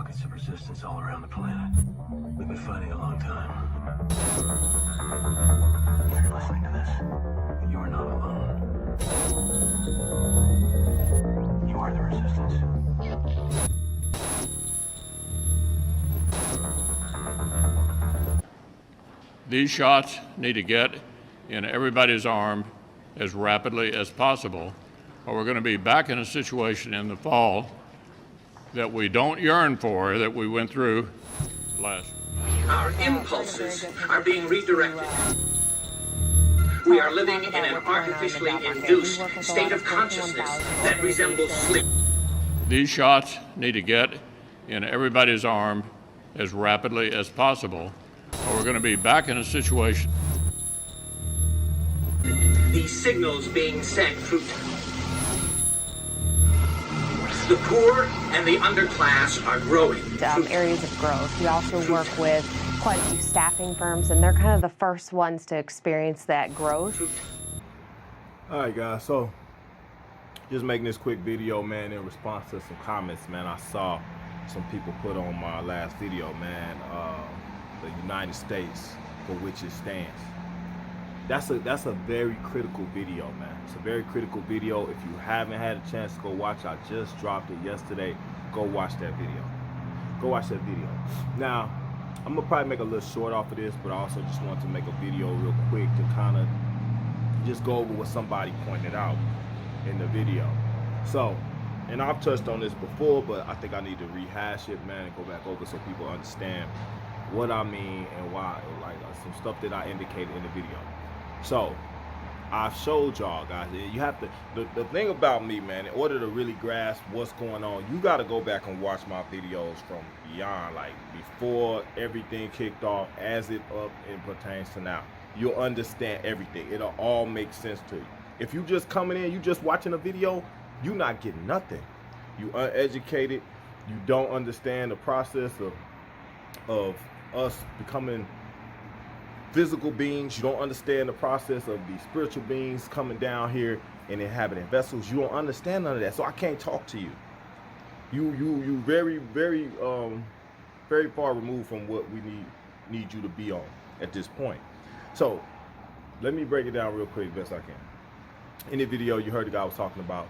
pockets of resistance all around the planet. We've been fighting a long time. If you're listening to this, you are not alone. You are the resistance. These shots need to get in everybody's arm as rapidly as possible, or we're going to be back in a situation in the fall that we don't yearn for, that we went through last. Our impulses are being redirected. We are living in an artificially induced state of consciousness that resembles sleep. These shots need to get in everybody's arm as rapidly as possible, or we're going to be back in a situation. These signals being sent through the poor and the underclass are growing. Areas of growth. We also work with quite a few staffing firms, and they're kind of the first ones to experience that growth. All right, guys, so just making this quick video, man, in response to some comments, man. I saw some people put on my last video, man, the United States for which it stands. That's a very critical video, man. It's a very critical video. If you haven't had a chance to go watch, I just dropped it yesterday. Go watch that video. Go watch that video. Now, I'm gonna probably make a little short off of this, but I also just want to make a video real quick to kind of just go over what somebody pointed out in the video. So, and I've touched on this before, but I think I need to rehash it, man, and go back over so people understand what I mean and why, like some stuff that I indicated in the video. So, I've showed y'all, guys. You have to, the thing about me, man, in order to really grasp what's going on, you got to go back and watch my videos from beyond, like before everything kicked off, as it pertains to now. You'll understand everything. It'll all make sense to you. If you just coming in, you just watching a video, you're not getting nothing. You uneducated. You don't understand the process of us becoming physical beings. You don't understand the process of the spiritual beings coming down here and inhabiting vessels. You don't understand none of that, so I can't talk to you. You very very far removed from what we need you to be on at this point. So let me break it down real quick best I can. In the video, you heard the guy was talking about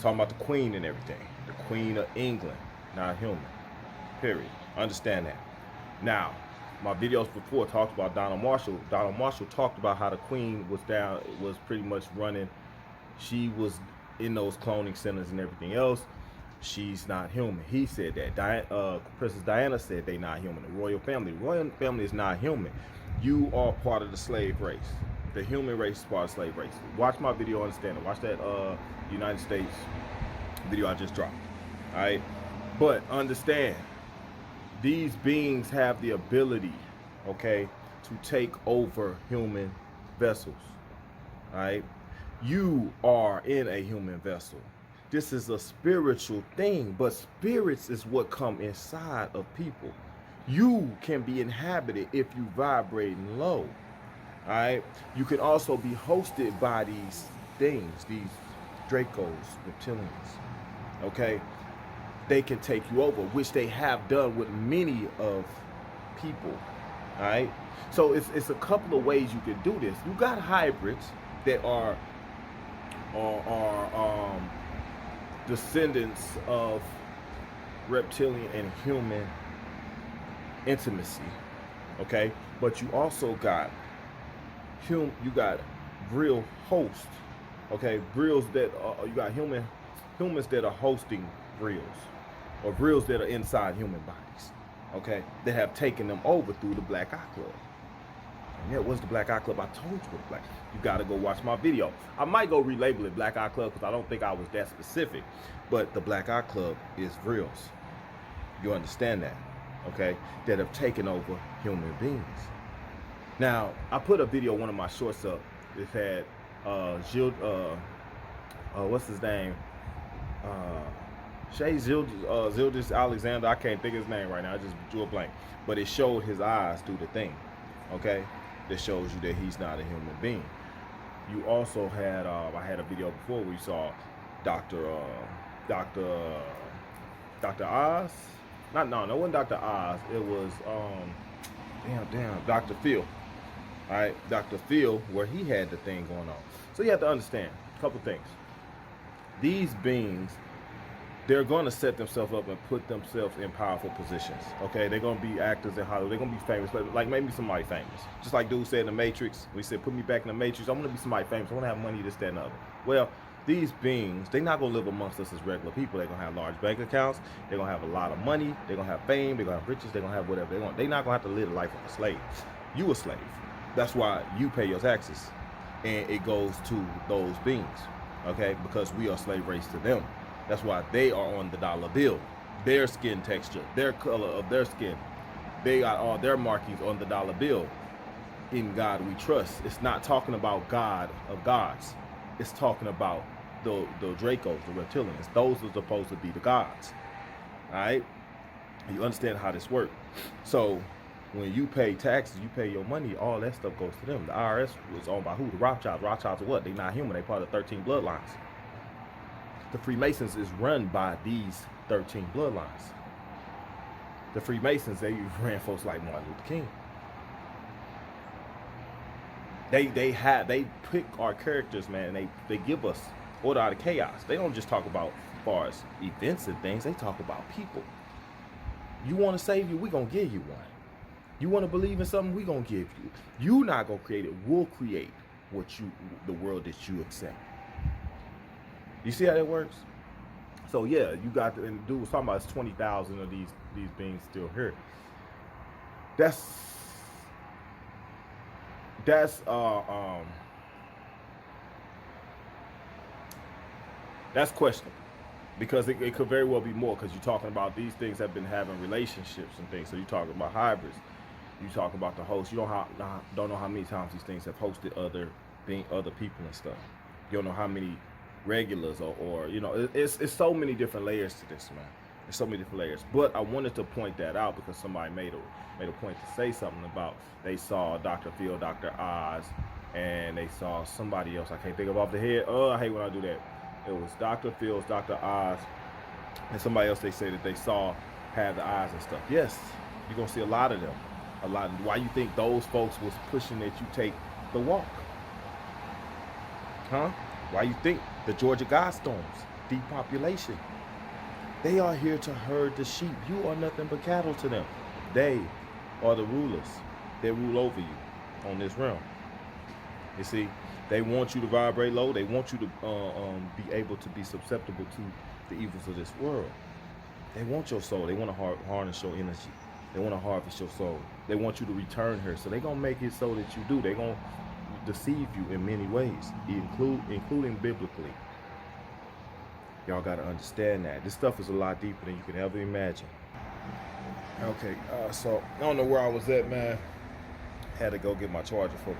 the Queen and everything. The Queen of England, not human. Period. Understand that. Now, my videos before talked about Donald Marshall. Donald Marshall talked about how the Queen was pretty much running. She was in those cloning centers and everything else. She's not human. He said that. Princess Diana said they not human. The royal family is not human. You are part of the slave race. The human race is part of the slave race. Watch my video, understand it. Watch that United States video I just dropped. All right, but understand, these beings have the ability, okay, to take over human vessels. All right, you are in a human vessel. This is a spiritual thing, but spirits is what come inside of people. You can be inhabited if you vibrating low. All right, you can also be hosted by these things, these Dracos, reptilians. Okay, they can take you over, which they have done with many of people. All right, so it's a couple of ways you can do this. You got hybrids that are descendants of reptilian and human intimacy. Okay, but you also got real hosts. Okay, reals that you got humans that are hosting reals, or reals that are inside human bodies. Okay, that have taken them over through the Black Eye Club. And that was the Black Eye Club. I told you what Black. You got to go watch my video. I might go relabel it Black Eye Club because I don't think I was that specific. But the Black Eye Club is reals. You understand that? Okay, that have taken over human beings. Now, I put a video, one of my shorts up. It had what's his name? Shay Zildjian Alexander. I can't think of his name right now. I just drew a blank. But it showed his eyes do the thing. Okay, that shows you that he's not a human being. You also had I had a video before where you saw Dr. Oz. it wasn't Dr. Oz. It was Dr. Phil. All right, Dr. Phil, where he had the thing going on. So you have to understand a couple things. These beings, they're going to set themselves up and put themselves in powerful positions. Okay, they're going to be actors in Hollywood. They're going to be famous, like maybe somebody famous. Just like dude said in The Matrix. We said, put me back in The Matrix. I want to be somebody famous. I want to have money, this, that, and the other. Well, these beings, they're not going to live amongst us as regular people. They're going to have large bank accounts. They're going to have a lot of money. They're going to have fame. They're going to have riches. They're going to have whatever they want. They're not going to have to live the life of a slave. You a slave. That's why you pay your taxes. And it goes to those beings. Okay, because we are slave race to them. That's why they are on the dollar bill. Their skin texture, their color of their skin, they got all their markings on the dollar bill. In God we trust. It's not talking about God of gods. It's talking about the Dracos, the reptilians. Those are supposed to be the gods. All right? You understand how this works. So when you pay taxes, you pay your money, all that stuff goes to them. The IRS was owned by who? The Rothschilds. Rothschilds are what? They're not human. They're part of the 13 bloodlines. The Freemasons is run by these 13 bloodlines. The Freemasons, they ran folks like Martin Luther King. They pick our characters, man, and they give us order out of chaos. They don't just talk about as far as events and things, they talk about people. You want a savior, we gonna give you one. You want to believe in something, we gonna give you. You not gonna create it, we'll create the world that you accept. You see how that works? So yeah, you got and the dude was talking about 20,000 of these beings still here. That's questionable, because it could very well be more, because you're talking about these things have been having relationships and things. So you're talking about hybrids. You talk about the host. You don't know how many times these things have hosted other people and stuff. You don't know how many regulars or you know, it's so many different layers to this, man. There's so many different layers. But I wanted to point that out because somebody made a point to say something about they saw Dr. Phil, Dr. Oz, and they saw somebody else. I can't think of off the head. Oh, I hate when I do that. It was Dr. Phil's, Dr. Oz, and somebody else they say that they saw had the eyes and stuff. Yes, you're gonna see a lot of them. A lot. Why you think those folks was pushing that you take the walk? Huh? Why you think the Georgia Guidestones, depopulation? They are here to herd the sheep. You are nothing but cattle to them. They are the rulers. They rule over you on this realm. You see, they want you to vibrate low. They want you to be able to be susceptible to the evils of this world. They want your soul. They want to harness your energy. They want to harvest your soul. They want you to return her. So they're going to make it so that you do. They're going to deceive you in many ways, including biblically. Y'all got to understand that. This stuff is a lot deeper than you could ever imagine. Okay, so I don't know where I was at, man. Had to go get my charger for a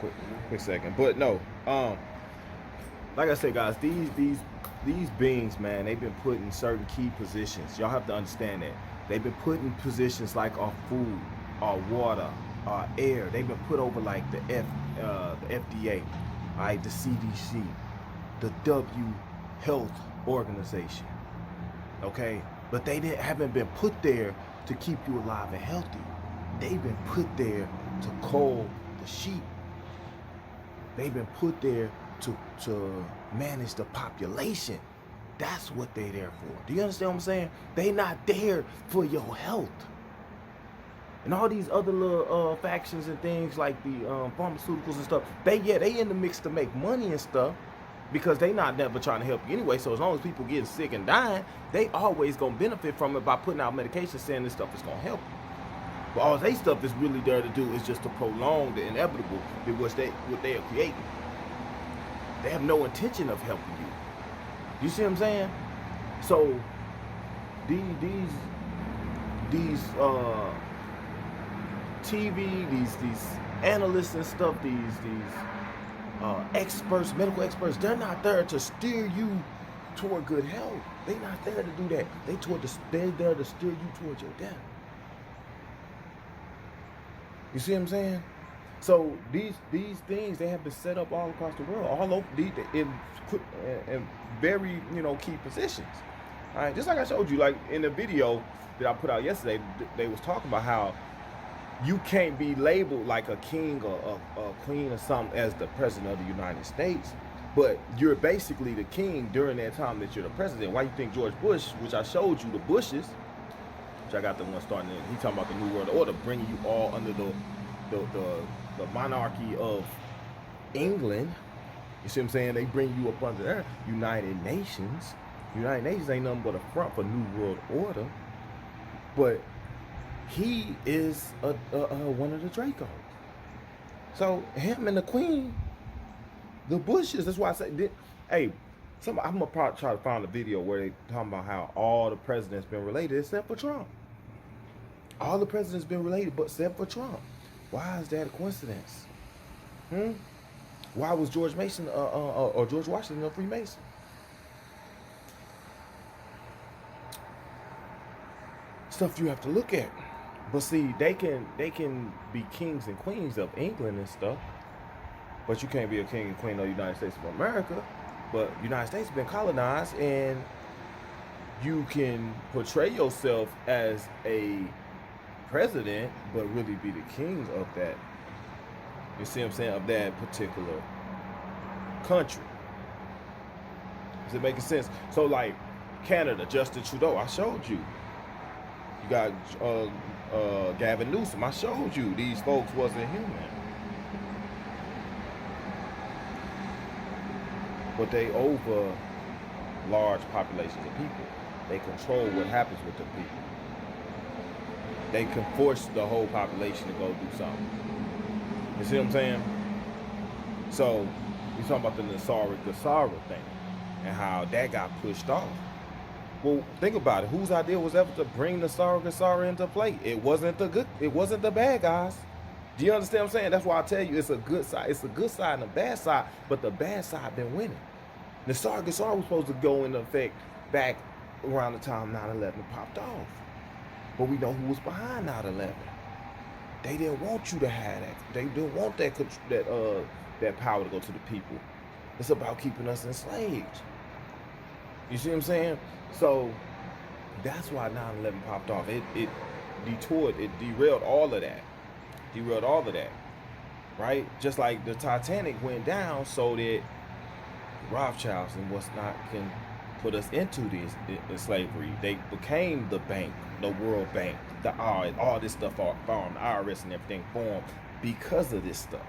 quick second. But no, like I said, guys, these beings, man, they've been put in certain key positions. Y'all have to understand that. They've been put in positions like our food, our water, our air. They've been put over like the FDA, all right, the CDC, the W Health Organization, okay? But they haven't been put there to keep you alive and healthy. They've been put there to cull the sheep. They've been put there to manage the population. That's what they're there for. Do you understand what I'm saying? They're not there for your health. And all these other little factions and things like the pharmaceuticals and stuff, they in the mix to make money and stuff, because they not never trying to help you anyway. So as long as people getting sick and dying, they always gonna benefit from it by putting out medication saying this stuff is gonna help you. But all they stuff is really there to do is just to prolong the inevitable, what they are creating. They have no intention of helping you. You see what I'm saying? So these TV, these analysts and stuff, these experts, medical experts, they're not there to steer you toward good health. They're not there to do that. They're there to steer you towards your death. You see what I'm saying? So these things, they have been set up all across the world, all over in very key positions. All right, just like I showed you, like in the video that I put out yesterday, they was talking about how you can't be labeled like a king or a queen or something as the president of the United States, but you're basically the king during that time that you're the president. Why you think George Bush, which I showed you, the Bushes, which I got the one starting in, he talking about the New World Order, bringing you all under the monarchy of England. You see what I'm saying? They bring you up under there. United Nations. United Nations ain't nothing but a front for New World Order. But he is one of the Dracos. So him and the Queen, the Bushes. That's why I say, hey, I'm gonna probably try to find a video where they talking about how all the presidents been related except for Trump. All the presidents been related, but except for Trump. Why is that a coincidence? Why was George Mason or George Washington a Freemason? Stuff you have to look at. But see, they can be kings and queens of England and stuff, but you can't be a king and queen of the United States of America. But the United States has been colonized, and you can portray yourself as a president, but really be the king of that. You see what I'm saying? Of that particular country. Is it making sense? So like Canada, Justin Trudeau, I showed you. You got Gavin Newsom, I showed you. These folks wasn't human. But they over large populations of people. They control what happens with the people. They can force the whole population to go do something. You see what I'm saying? So, you talking about the Nassau thing and how that got pushed off. Well, think about it. Whose idea was ever to bring Nassau into play? It wasn't the bad guys. Do you understand what I'm saying? That's why I tell you it's a good side. It's a good side and a bad side, but the bad side been winning. Nassau was supposed to go into effect back around the time 9/11 popped off. But we know who was behind 9/11. They didn't want you to have that. They didn't want that power to go to the people. It's about keeping us enslaved. You see what I'm saying? So that's why 9/11 popped off. It derailed all of that. Right? Just like the Titanic went down so that Rothschilds and what's not can put us into this slavery. They became the bank, the World Bank, all this stuff formed, the IRS and everything formed because of this stuff.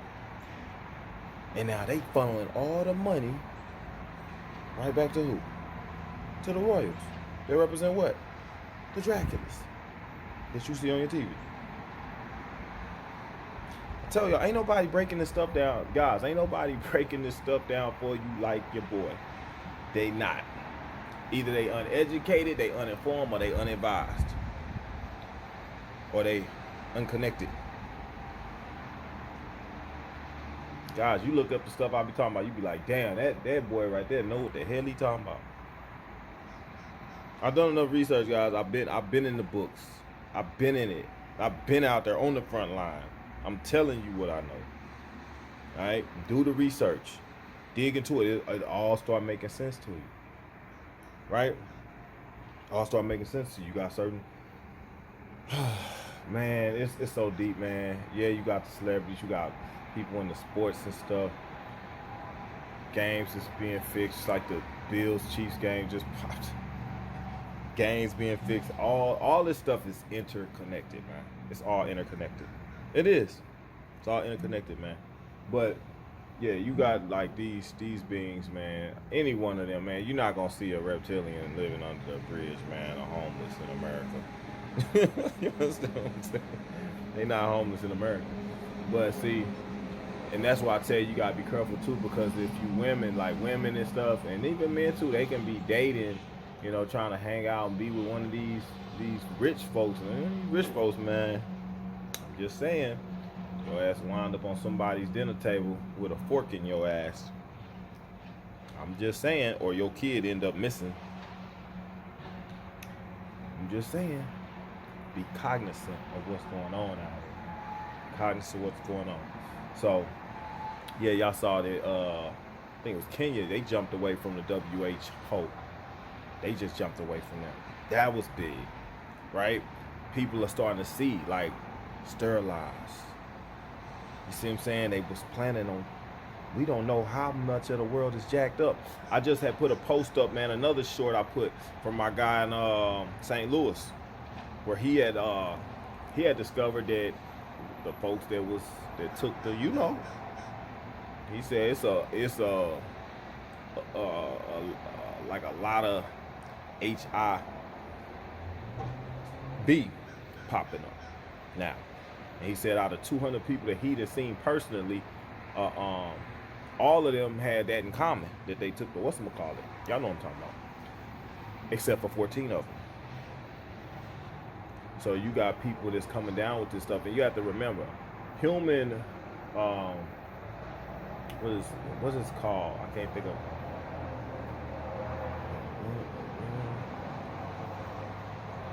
And now they funneling all the money right back to who? To the royals. They represent what? The Draculas that you see on your TV. I tell y'all, ain't nobody breaking this stuff down. Guys, ain't nobody breaking this stuff down for you like your boy. They not. Either they uneducated, they uninformed, or they unadvised. Or they unconnected. Guys, you look up the stuff I be talking about, you be like, damn, that boy right there know what the hell he talking about. I've done enough research, guys. I've been in the books. I've been in it. I've been out there on the front line. I'm telling you what I know. All right? Do the research. Dig into it. It all start making sense to you. Right? All start making sense to you. You got certain... Man, it's so deep, man. Yeah, you got the celebrities. You got people in the sports and stuff. Games is being fixed. Like the Bills-Chiefs game just popped. Games being fixed. All this stuff is interconnected, man. It's all interconnected. It is. It's all interconnected, man. But yeah, you got like these beings, man. Any one of them, man. You're not gonna see a reptilian living under a bridge, man, or homeless in America. You understand what I'm saying? They not homeless in America. But see, and that's why I tell you, you gotta be careful too, because if you women and stuff, and even men too, they can be dating, you know, trying to hang out and be with one of these rich folks. And rich folks, man, I'm just saying, your ass wind up on somebody's dinner table with a fork in your ass. I'm just saying, or your kid end up missing. I'm just saying, be cognizant of what's going on out here. Cognizant of what's going on. So, yeah, y'all saw that, I think it was Kenya, they jumped away from the WHO. They just jumped away from them. That was big, right? People are starting to see, like, sterilize. You see what I'm saying? They was planning on, we don't know how much of the world is jacked up. I just had put a post up, man, another short I put from my guy in St. Louis, where he had discovered that the folks that took the, he said it's like a lot of HIV popping up now. And he said out of 200 people that he'd have seen personally, all of them had that in common, that they took the whatchamacallit. Y'all know what I'm talking about. Except for 14 of them. So you got people that's coming down with this stuff, and you have to remember, human, what is it called? I can't think of.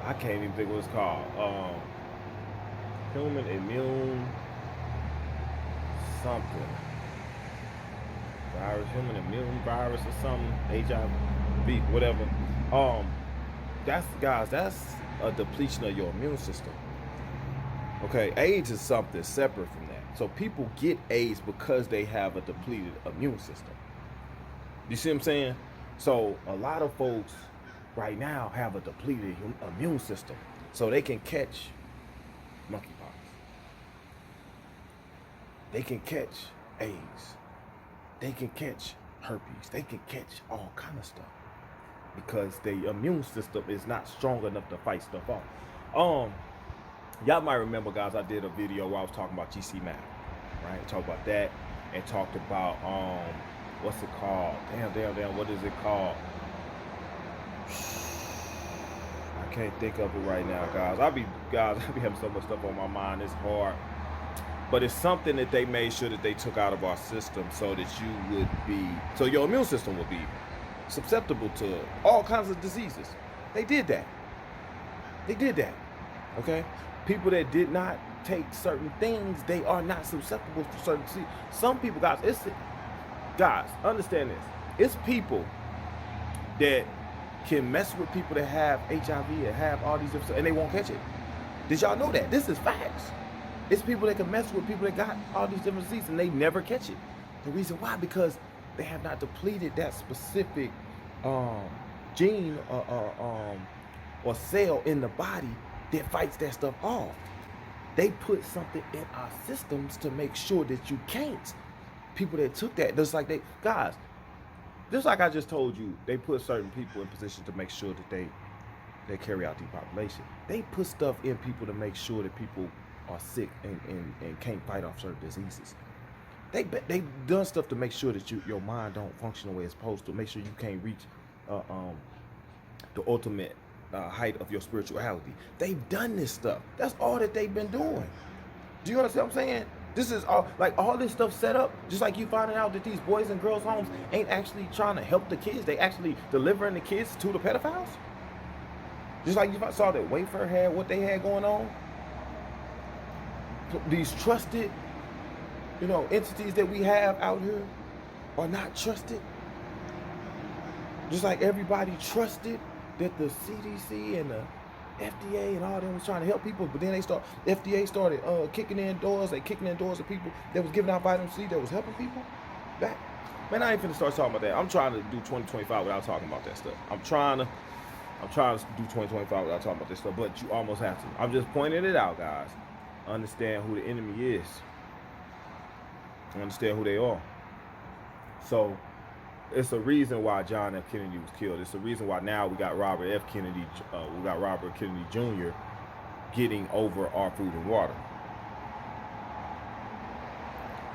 I can't even think what it's called. Human immune something. Virus, human immune virus or something. HIV, whatever. That's a depletion of your immune system. Okay, AIDS is something separate from that. So people get AIDS because they have a depleted immune system. You see what I'm saying? So a lot of folks right now have a depleted immune system, so they can catch monkeypox. They can catch AIDS. They can catch herpes. They can catch all kind of stuff because their immune system is not strong enough to fight stuff off. Y'all might remember, guys, I did a video where I was talking about GC Map, right? Talked about that and talked about what's it called? Damn, what is it called? I can't think of it right now, guys. I be having so much stuff on my mind. It's hard. But it's something that they made sure that they took out of our system so that so your immune system would be susceptible to all kinds of diseases. They did that. Okay? People that did not take certain things, they are not susceptible to certain diseases. Some people, guys, understand this. It's people that can mess with people that have HIV and have all these different, and they won't catch it. Did y'all know that? This is facts. It's people that can mess with people that got all these different diseases and they never catch it. The reason why, because they have not depleted that specific gene or cell in the body that fights that stuff off. They put something in our systems to make sure that you can't. People that took that, just like just like I just told you, they put certain people in position to make sure that they carry out depopulation. They put stuff in people to make sure that people are sick and can't fight off certain diseases. They done stuff to make sure that your mind don't function the way it's supposed to. Make sure you can't reach the ultimate height of your spirituality. They've done this stuff. That's all that they've been doing. Do you understand what I'm saying? This is all this stuff set up, just like you finding out that these boys and girls homes ain't actually trying to help the kids. They actually delivering the kids to the pedophiles. Just like you saw that Wayfair had what they had going on. These trusted, entities that we have out here are not trusted. Just like everybody trusted that the CDC and the FDA and all them was trying to help people, but then FDA started kicking in doors. They kicking in doors of people that was giving out vitamin C that was helping people back. Man, I ain't finna start talking about that. I'm trying to do 2025 without talking about that stuff. I'm trying to do 2025 without talking about this stuff, but you almost have to. I'm just pointing it out, guys. Understand who the enemy is. Understand who they are. So it's a reason why John F. Kennedy was killed. It's a reason why now we got Robert F. Kennedy, Robert Kennedy Jr. getting over our food and water.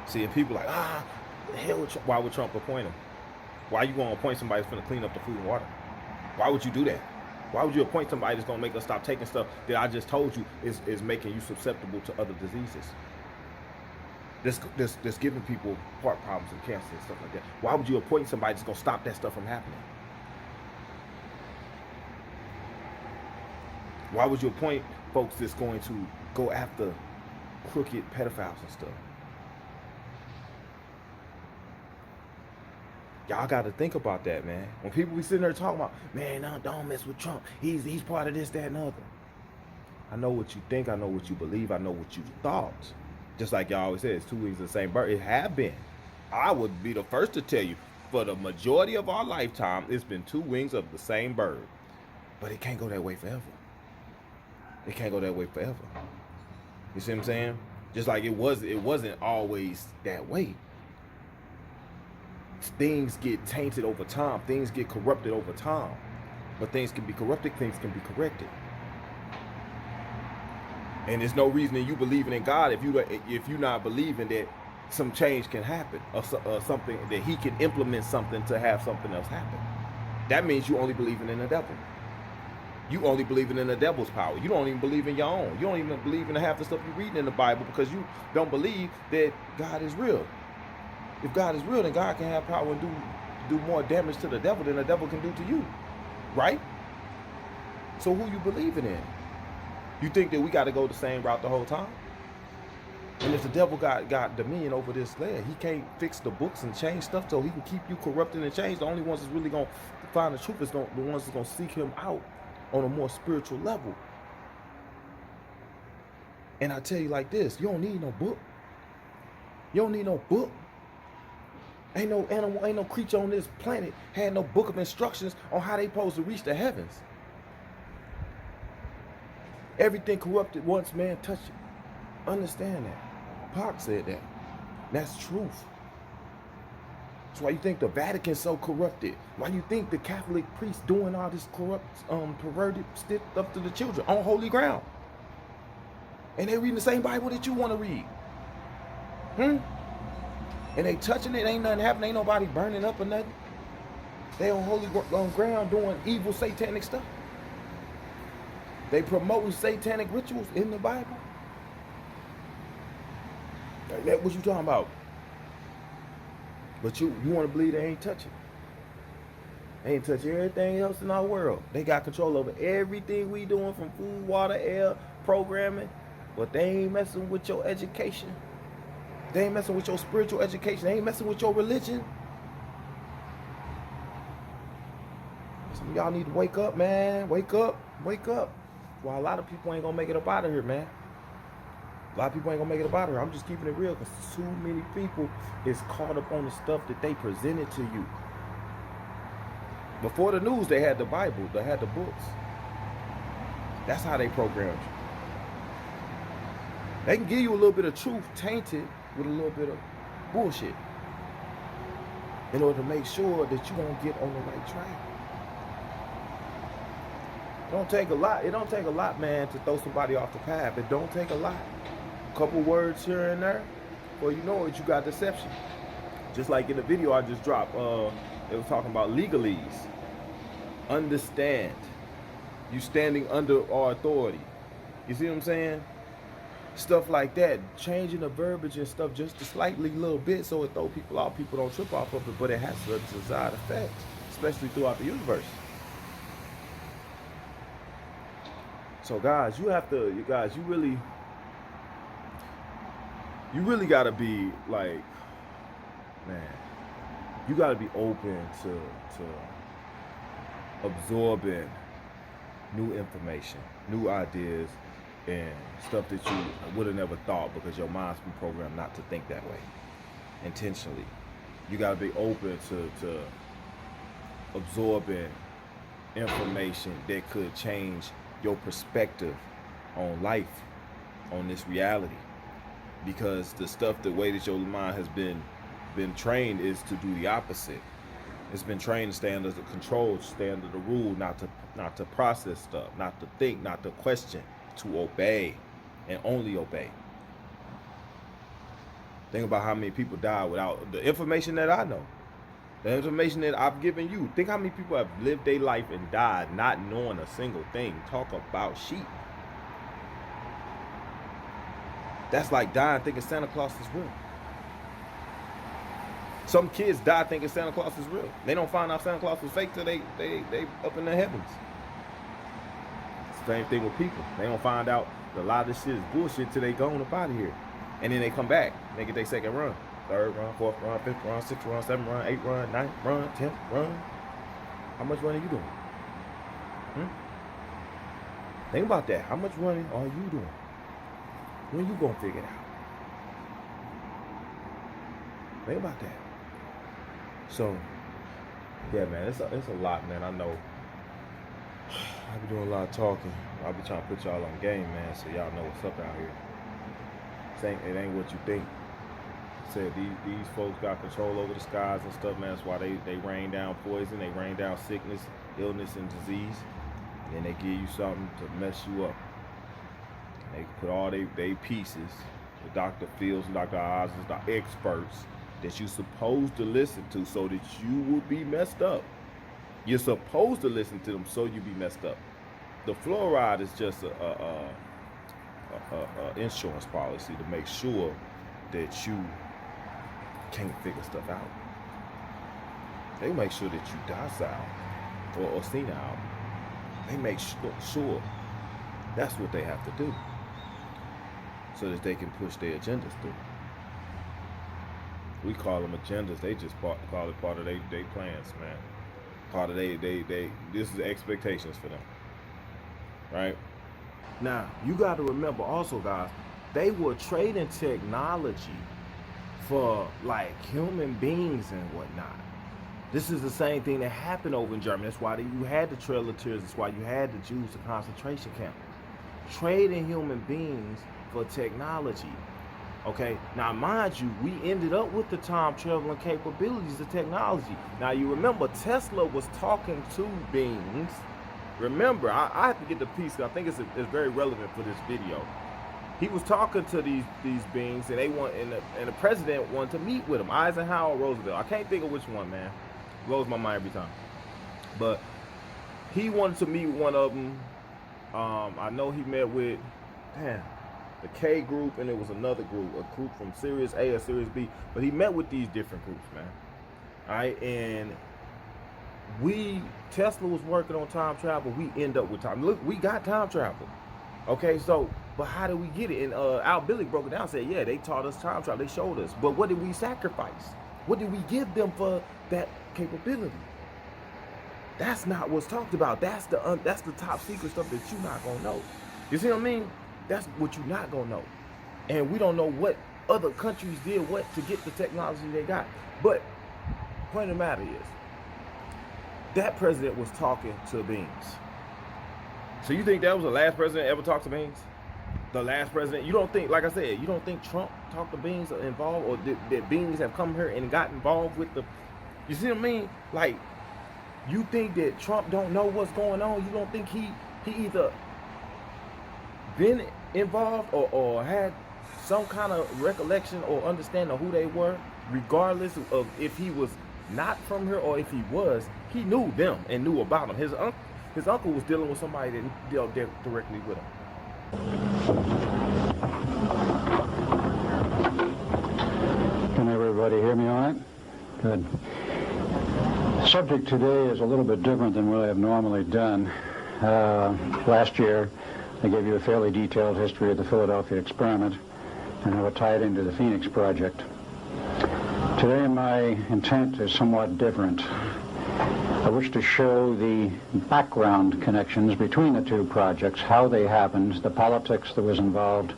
See, and people like, the hell with Trump. Why would Trump appoint him? Why you gonna appoint somebody that's gonna clean up the food and water? Why would you do that? Why would you appoint somebody that's gonna make us stop taking stuff that I just told you is making you susceptible to other diseases? That's giving people heart problems and cancer and stuff like that. Why would you appoint somebody that's gonna stop that stuff from happening? Why would you appoint folks that's going to go after crooked pedophiles and stuff? Y'all got to think about that, man. When people be sitting there talking about, man, no, don't mess with Trump. He's part of this, that, and other. I know what you think. I know what you believe. I know what you thought. Just like y'all always say, it's 2 wings of the same bird. It have been. I would be the first to tell you, for the majority of our lifetime, it's been 2 wings of the same bird. But it can't go that way forever. It can't go that way forever. You see what I'm saying? Just like it wasn't always that way. Things get tainted over time. Things get corrupted over time. But things can be corrupted. Things can be corrected. And there's no reason in you believing in God if you're not believing that some change can happen or something, that he can implement something to have something else happen. That means you only believing in the devil. You only believing in the devil's power. You don't even believe in your own. You don't even believe in half the stuff you're reading in the Bible because you don't believe that God is real. If God is real, then God can have power and do more damage to the devil than the devil can do to you. Right? So who you believing in? You think that we got to go the same route the whole time? And if the devil got dominion over this land, he can't fix the books and change stuff so he can keep you corrupted and changed. The only ones that's really going to find the truth is the ones that's going to seek him out on a more spiritual level. And I tell you like this, you don't need no book. You don't need no book. Ain't no animal, ain't no creature on this planet had no book of instructions on how they supposed to reach the heavens. Everything corrupted once man touched it. Understand that. Pac said that. That's truth. That's why you think the Vatican's so corrupted. Why you think the Catholic priests doing all this corrupt, perverted stuff to the children on holy ground. And they reading the same Bible that you want to read. And they touching it, ain't nothing happening, ain't nobody burning up or nothing. They on holy ground doing evil satanic stuff. They promoting satanic rituals in the Bible. That's what you talking about. But you want to believe they ain't touching. They ain't touching everything else in our world. They got control over everything we doing, from food, water, air, programming. But they ain't messing with your education. They ain't messing with your spiritual education. They ain't messing with your religion. Some of y'all need to wake up, man. Wake up. Wake up. Well, a lot of people ain't gonna make it up out of here, man. A lot of people ain't gonna make it up out of here. I'm just keeping it real because too many people is caught up on the stuff that they presented to you. Before the news, they had the Bible. They had the books. That's how they programmed you. They can give you a little bit of truth tainted with a little bit of bullshit in order to make sure that you don't get on the right track. It don't take a lot. It don't take a lot, man, to throw somebody off the path. It don't take a lot. A couple words here and there, well, you know it, you got deception. Just like in the video I just dropped, it was talking about legalese. Understand. You standing under our authority. You see what I'm saying? Stuff like that, changing the verbiage and stuff just a slightly little bit so it throw people off. People don't trip off of it, but it has a desired effect, especially throughout the universe. So guys, you really gotta be like, man, you gotta be open to absorbing new information, new ideas, and stuff that you would have never thought because your mind's been programmed not to think that way intentionally. You got to be open to absorbing information that could change your perspective on life, on this reality, because the way that your mind has been trained is to do the opposite. It's been trained to stay under the control, stay under the rule, not to process stuff, not to think, not to question, to obey and only obey. Think about how many people die without the information that I know, the information that I've given you. Think how many people have lived their life and died not knowing a single thing. Talk about sheep. That's like dying thinking Santa Claus is real. Some kids die thinking Santa Claus is real. They don't find out Santa Claus was fake till they up in the heavens. Same thing with people. They don't find out that a lot of this shit is bullshit till they gone up out of here. And then they come back. They get their second run. third run, fourth run, fifth run, sixth run, seventh run, eighth run, ninth run, 10th run. How much running you doing? Think about that. How much running are you doing? When you gonna figure it out? Think about that. So, yeah, man, it's a lot, man. I know. I be doing a lot of talking. I be trying to put y'all on game, man, so y'all know what's up out here. It ain't what you think. Said these folks got control over the skies and stuff, man. That's why they rain down poison, they rain down sickness, illness, and disease. And they give you something to mess you up. They put all they pieces, the Dr. Phil's and Dr. Oz's, the experts that you're supposed to listen to so that you will be messed up. You're supposed to listen to them so you be messed up. The fluoride is just a insurance policy to make sure that you can't figure stuff out. They make sure that you docile or senile. They make sure that's what they have to do so that they can push their agendas through. We call them agendas. They just call it part of their plans, man. Part of this is expectations for them. Right? Now, you got to remember also, guys, they were trading technology for like human beings and whatnot. This is the same thing that happened over in Germany. That's why you had the Trail of Tears. That's why you had the Jews, the concentration camp. Trading human beings for technology. Okay, now mind you, we ended up with the time traveling capabilities of technology. Now you remember Tesla was talking to beings. Remember, I have to get the piece, because I think it's very relevant for this video. He was talking to these beings, and and the president wanted to meet with him. Eisenhower or Roosevelt. I can't think of which one, man. Blows my mind every time. But he wanted to meet one of them. I know he met with, the K group, and it was another group, a group from Sirius A or Sirius B. But he met with these different groups, man. All right, and Tesla was working on time travel. We end up with time. Look, we got time travel. Okay, so, but how did we get it? And Al Billy broke it down, said, yeah, they taught us time travel. They showed us. But what did we sacrifice? What did we give them for that capability? That's not what's talked about. That's the top secret stuff that you're not gonna know. You see what I mean? That's what you're not gonna know. And we don't know what other countries did what to get the technology they got. But point of the matter is, that president was talking to beings. So you think that was the last president ever talked to beings? The last president? You don't think, like I said, you don't think Trump talked to beings involved, or that beings have come here and got involved with the, you see what I mean? Like, you think that Trump don't know what's going on? You don't think he either been involved or had some kind of recollection or understanding of who they were, regardless of if he was not from here or if he was? He knew them and knew about them. His uncle was dealing with somebody that dealt directly with him. Can everybody hear me all right? Good. The subject today is a little bit different than what I have normally done. Last year, I gave you a fairly detailed history of the Philadelphia experiment and how it tied into the Phoenix Project. Today, my intent is somewhat different. I wish to show the background connections between the two projects, how they happened, the politics that was involved,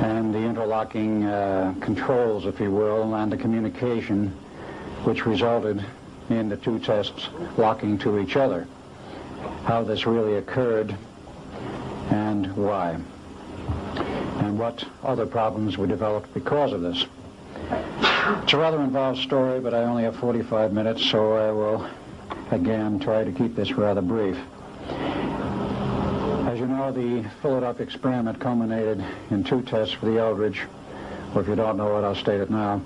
and the interlocking controls, if you will, and the communication which resulted in the two tests locking to each other. How this really occurred and why. And what other problems were developed because of this. It's a rather involved story, but I only have 45 minutes, so I will again try to keep this rather brief. As you know, the Philadelphia experiment culminated in two tests for the Eldridge, or if you don't know it, I'll state it now.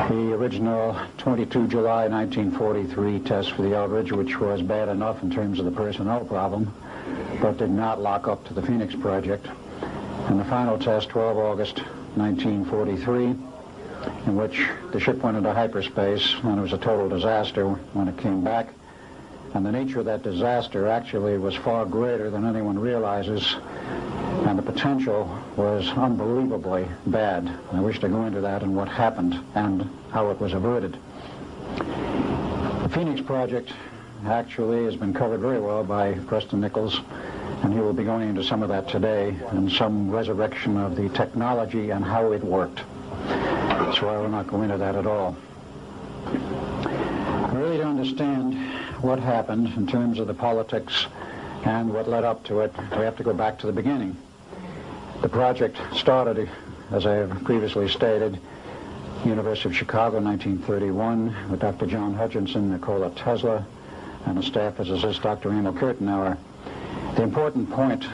The original 22 July 1943 test for the Eldridge, which was bad enough in terms of the personnel problem, but did not lock up to the Phoenix Project. And the final test, 12 August 1943, in which the ship went into hyperspace, and it was a total disaster when it came back. And the nature of that disaster actually was far greater than anyone realizes And the potential was unbelievably bad. I wish to go into that and what happened and how it was averted. The Phoenix Project actually has been covered very well by Preston Nichols, and he will be going into some of that today and some resurrection of the technology and how it worked. So I will not go into that at all. Really to understand what happened in terms of the politics and what led up to it, we have to go back to the beginning. The project started, as I have previously stated, University of Chicago, 1931, with Dr. John Hutchinson, Nikola Tesla, and a staff physicist, Dr. Emil Kirtenauer. The important point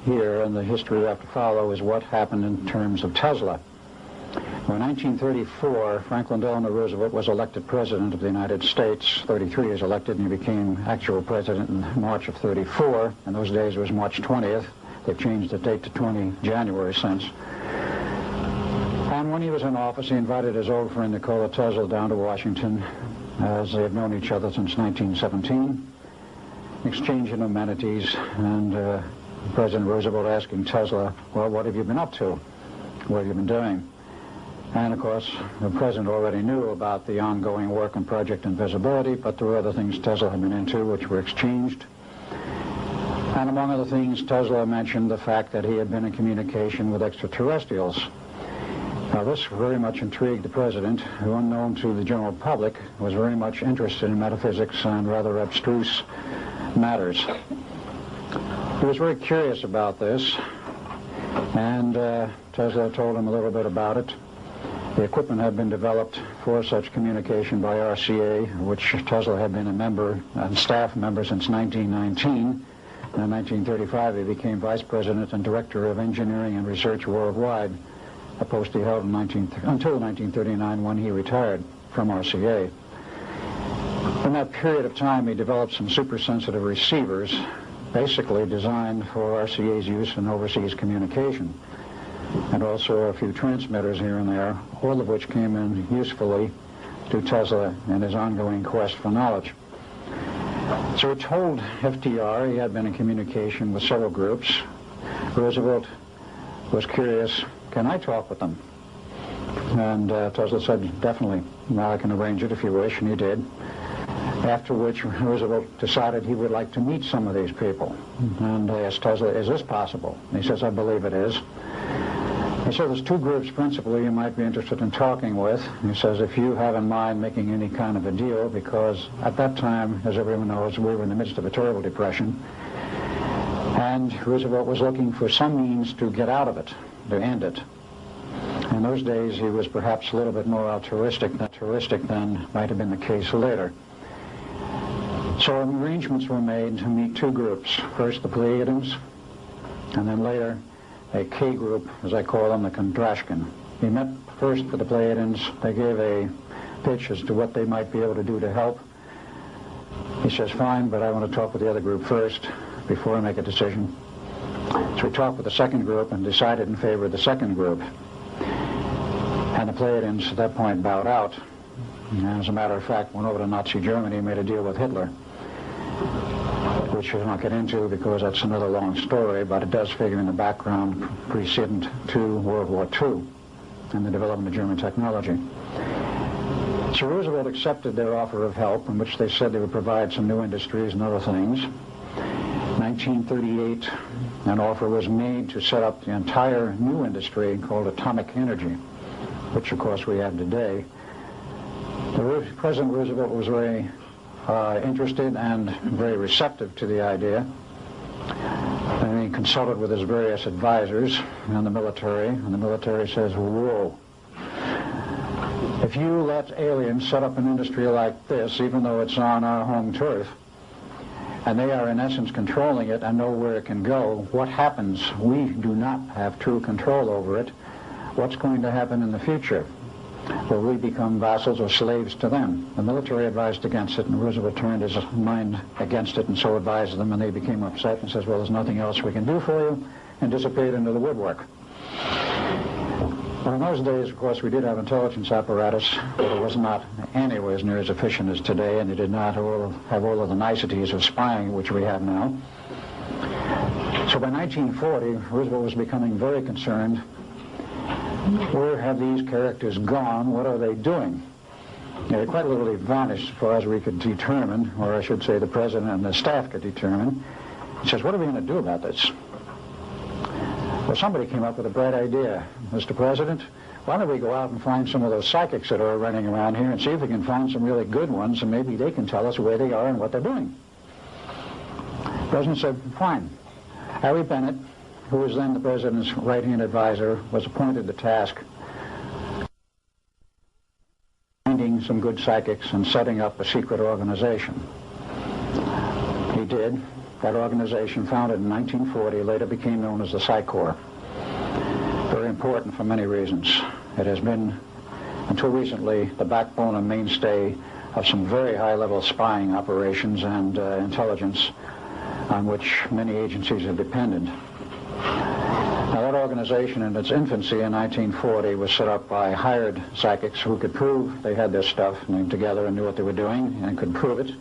here in the history we have to follow is what happened in terms of Tesla. Well, in 1934, Franklin Delano Roosevelt was elected President of the United States. 33 years elected, and he became actual President in March of 34. In those days, it was March 20th. They've changed the date to 20 January since. And when he was in office, he invited his old friend Nikola Tesla down to Washington, as they have known each other since 1917, exchanging amenities, and President Roosevelt asking Tesla, well, what have you been up to? What have you been doing? And of course, the president already knew about the ongoing work on Project Invisibility, but there were other things Tesla had been into which were exchanged. And among other things, Tesla mentioned the fact that he had been in communication with extraterrestrials. Now, this very much intrigued the president, who, unknown to the general public, was very much interested in metaphysics and rather abstruse matters. He was very curious about this, and Tesla told him a little bit about it. The equipment had been developed for such communication by RCA, which Tesla had been a member and staff member since 1919. And in 1935, he became vice president and director of engineering and research worldwide, a post he held until 1939, when he retired from RCA. In that period of time, he developed some super-sensitive receivers, basically designed for RCA's use in overseas communication, and also a few transmitters here and there, all of which came in usefully to Tesla in his ongoing quest for knowledge. So he told FDR he had been in communication with several groups. Roosevelt was curious, can I talk with them? And Tesla said, definitely, now I can arrange it if you wish, and he did. After which Roosevelt decided he would like to meet some of these people. And I asked Tesla, is this possible? And he says, I believe it is. He said, there's two groups principally you might be interested in talking with. He says, if you have in mind making any kind of a deal, because at that time, as everyone knows, we were in the midst of a terrible depression, and Roosevelt was looking for some means to get out of it, to end it. In those days, he was perhaps a little bit more altruistic than might have been the case later. So arrangements were made to meet two groups. First, the Pleiadians, and then later, a K group, as I call them, the Kondrashkin. He met first with the Pleiadians. They gave a pitch as to what they might be able to do to help. He says, fine, but I want to talk with the other group first before I make a decision. So we talked with the second group and decided in favor of the second group. And the Pleiadians at that point bowed out. And as a matter of fact, went over to Nazi Germany and made a deal with Hitler, which we'll not get into because that's another long story, but it does figure in the background precedent to World War II and the development of German technology. So Roosevelt accepted their offer of help, in which they said they would provide some new industries and other things. 1938, an offer was made to set up the entire new industry called atomic energy, which of course we have today. President Roosevelt was very interested and very receptive to the idea. And he consulted with his various advisors and the military says, whoa. If you let aliens set up an industry like this, even though it's on our home turf, and they are in essence controlling it and know where it can go, what happens? We do not have true control over it. What's going to happen in the future? Will we become vassals or slaves to them? The military advised against it, and Roosevelt turned his mind against it and so advised them, and they became upset and says, well, there's nothing else we can do for you, and disappeared into the woodwork. Well, in those days, of course, we did have intelligence apparatus, but it was not anywhere as near as efficient as today, and they did not have all of the niceties of spying, which we have now. So So by 1940, Roosevelt was becoming very concerned. Where have these characters gone? What are they doing? They quite literally vanished as far as we could determine, or I should say the president and the staff could determine. He says, what are we going to do about this? Well, somebody came up with a bright idea. Mr. President, why don't we go out and find some of those psychics that are running around here and see if we can find some really good ones, and maybe they can tell us where they are and what they're doing. The president said, fine. Harry Bennett, who was then the president's right-hand advisor, was appointed the task finding some good psychics and setting up a secret organization. He did. That organization, founded in 1940, later became known as the Psi Corps. Very important for many reasons. It has been, until recently, the backbone and mainstay of some very high-level spying operations and intelligence on which many agencies have depended. Now, that organization in its infancy in 1940 was set up by hired psychics who could prove they had their stuff named together and knew what they were doing and could prove it.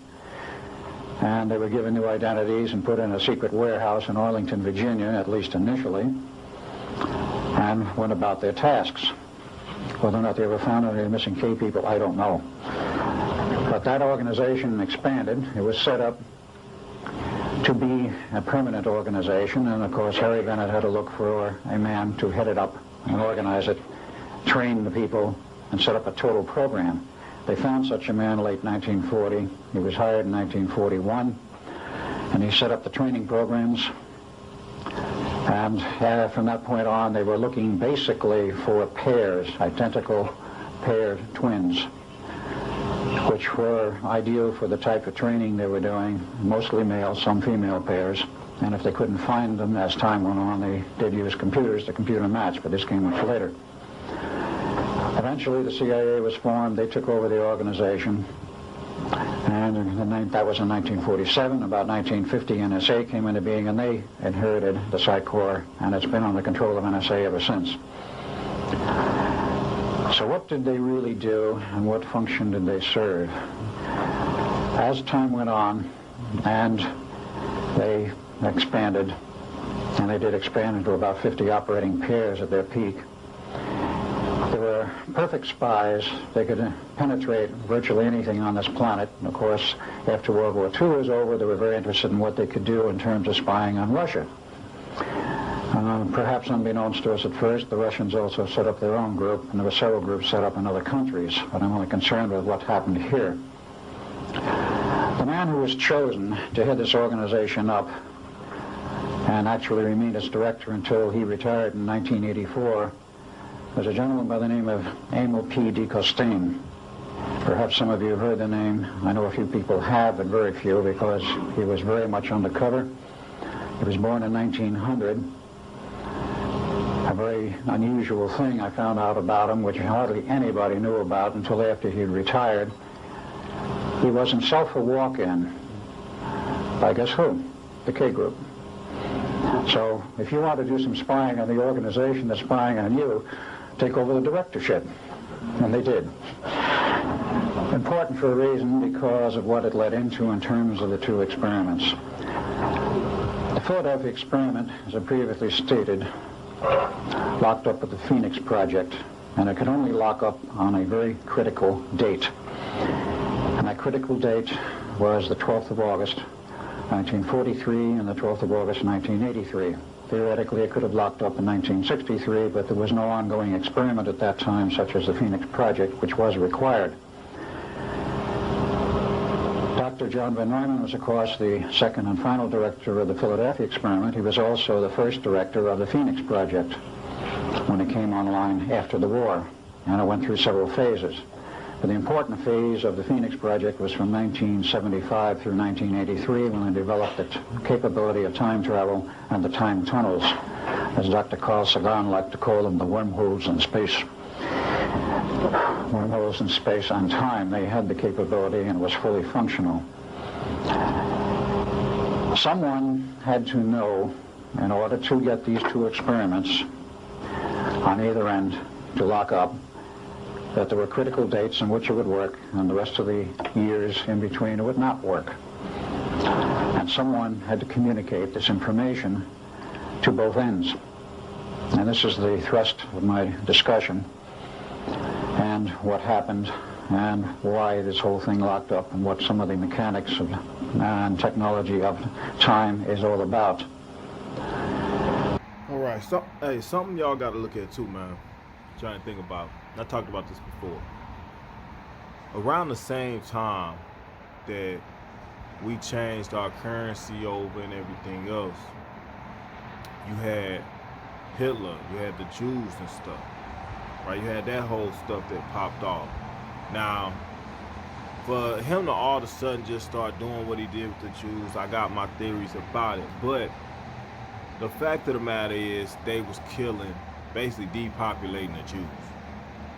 And they were given new identities and put in a secret warehouse in Arlington, Virginia, at least initially, and went about their tasks. Whether or not they ever found any missing K people, I don't know. But that organization expanded. It was set up to be a permanent organization, and of course Harry Bennett had to look for a man to head it up and organize it, train the people, and set up a total program. They found such a man in late 1940. He was hired in 1941, and he set up the training programs. And from that point on, they were looking basically for pairs, identical paired twins, which were ideal for the type of training they were doing, mostly male, some female pairs. And if they couldn't find them as time went on, they did use computers to computer match, but this came much later. Eventually, the CIA was formed. They took over the organization, and that was in 1947. About 1950, NSA came into being, and they inherited the Psi Corps, and it's been under control of NSA ever since. So what did they really do, and what function did they serve? As time went on, and they expanded, and they did expand into about 50 operating pairs at their peak. They were perfect spies. They could penetrate virtually anything on this planet. And of course, after World War II was over, they were very interested in what they could do in terms of spying on Russia. Perhaps unbeknownst to us at first, the Russians also set up their own group, and there were several groups set up in other countries, but I'm only concerned with what happened here. The man who was chosen to head this organization up, and actually remained its director until he retired in 1984, was a gentleman by the name of Emil P. de Costin. Perhaps some of you have heard the name. I know a few people have, but very few, because he was very much undercover. He was born in 1900. A very unusual thing I found out about him, which hardly anybody knew about until after he retired. He was himself a walk-in by guess who? The K Group. So if you want to do some spying on the organization that's spying on you, take over the directorship. And they did. Important for a reason, because of what it led into in terms of the two experiments. The Philadelphia experiment, as I previously stated, locked up with the Phoenix Project, and it could only lock up on a very critical date. And that critical date was the 12th of August, 1943, and the 12th of August, 1983. Theoretically, it could have locked up in 1963, but there was no ongoing experiment at that time, such as the Phoenix Project, which was required. Dr. John Von Neumann was, of course, the second and final director of the Philadelphia experiment. He was also the first director of the Phoenix Project when it came online after the war, and it went through several phases. But the important phase of the Phoenix Project was from 1975 through 1983, when they developed the capability of time travel and the time tunnels, as Dr. Carl Sagan liked to call them, the wormholes in space. Wormholes in space and time. They had the capability, and it was fully functional. Someone had to know, in order to get these two experiments on either end to lock up, that there were critical dates in which it would work, and the rest of the years in between it would not work. And someone had to communicate this information to both ends. And this is the thrust of my discussion, and what happened, and why this whole thing locked up, and what some of the mechanics of, and technology of time is all about. All right, so hey, something y'all got to look at too, man. Trying to think about. I talked about this before. Around the same time that we changed our currency over and everything else, you had Hitler, you had the Jews and stuff, right? You had that whole stuff that popped off. Now, for him to all of a sudden just start doing what he did with the Jews, I got my theories about it. But the fact of the matter is, they was killing, basically depopulating the Jews.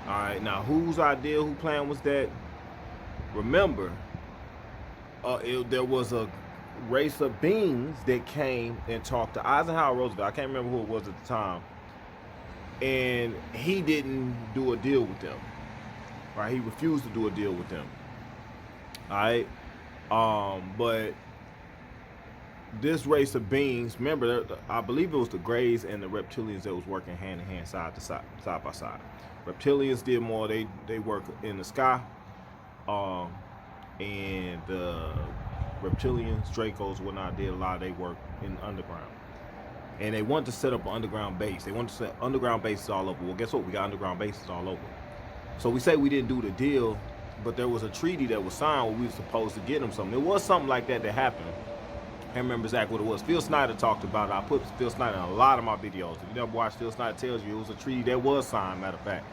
All right, now whose idea, who plan was that? Remember, there was a race of beings that came and talked to Eisenhower Roosevelt. I can't remember who it was at the time. And he didn't do a deal with them. Right? He refused to do a deal with them. All right? But this race of beings, remember, I believe it was the Greys and the Reptilians that was working hand in hand, side by side. Reptilians did more, they work in the sky. And the Reptilians, Dracos, whatnot, did a lot of their work in the underground. And they wanted to set up an underground base. They wanted to set underground bases all over. Well, guess what? We got underground bases all over. So we say we didn't do the deal, but there was a treaty that was signed where we were supposed to get them something. There was something like that happened. I can't remember exactly what it was. Phil Snyder talked about it. I put Phil Snyder in a lot of my videos. If you never watched, Phil Snyder tells you it was a treaty that was signed, matter of fact.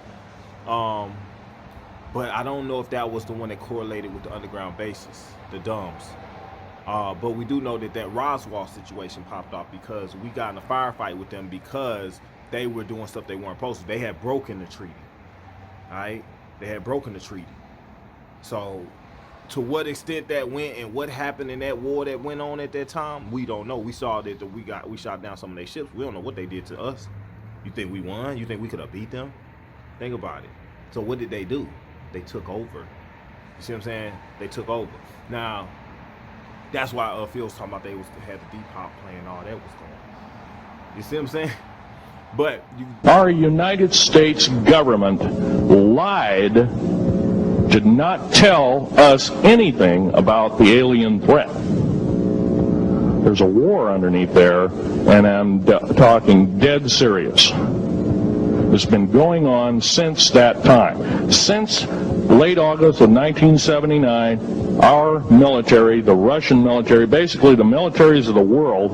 But I don't know if that was the one that correlated with the underground bases, the DUMBs. But we do know that Roswell situation popped off because we got in a firefight with them because they were doing stuff they weren't supposed to. They had broken the treaty. All right? They had broken the treaty. So to what extent that went and what happened in that war that went on at that time, we don't know. We saw that we shot down some of their ships. We don't know what they did to us. You think we won? You think we could have beat them? Think about it. So what did they do? They took over. You see what I'm saying? They took over. Now, that's why Phil was talking about they had the Depop plan and all that was going on. You see what I'm saying? But our United States government lied, did not tell us anything about the alien threat. There's a war underneath there, and I'm talking dead serious. It's been going on since that time. Since late August of 1979, our military, the Russian military, basically the militaries of the world,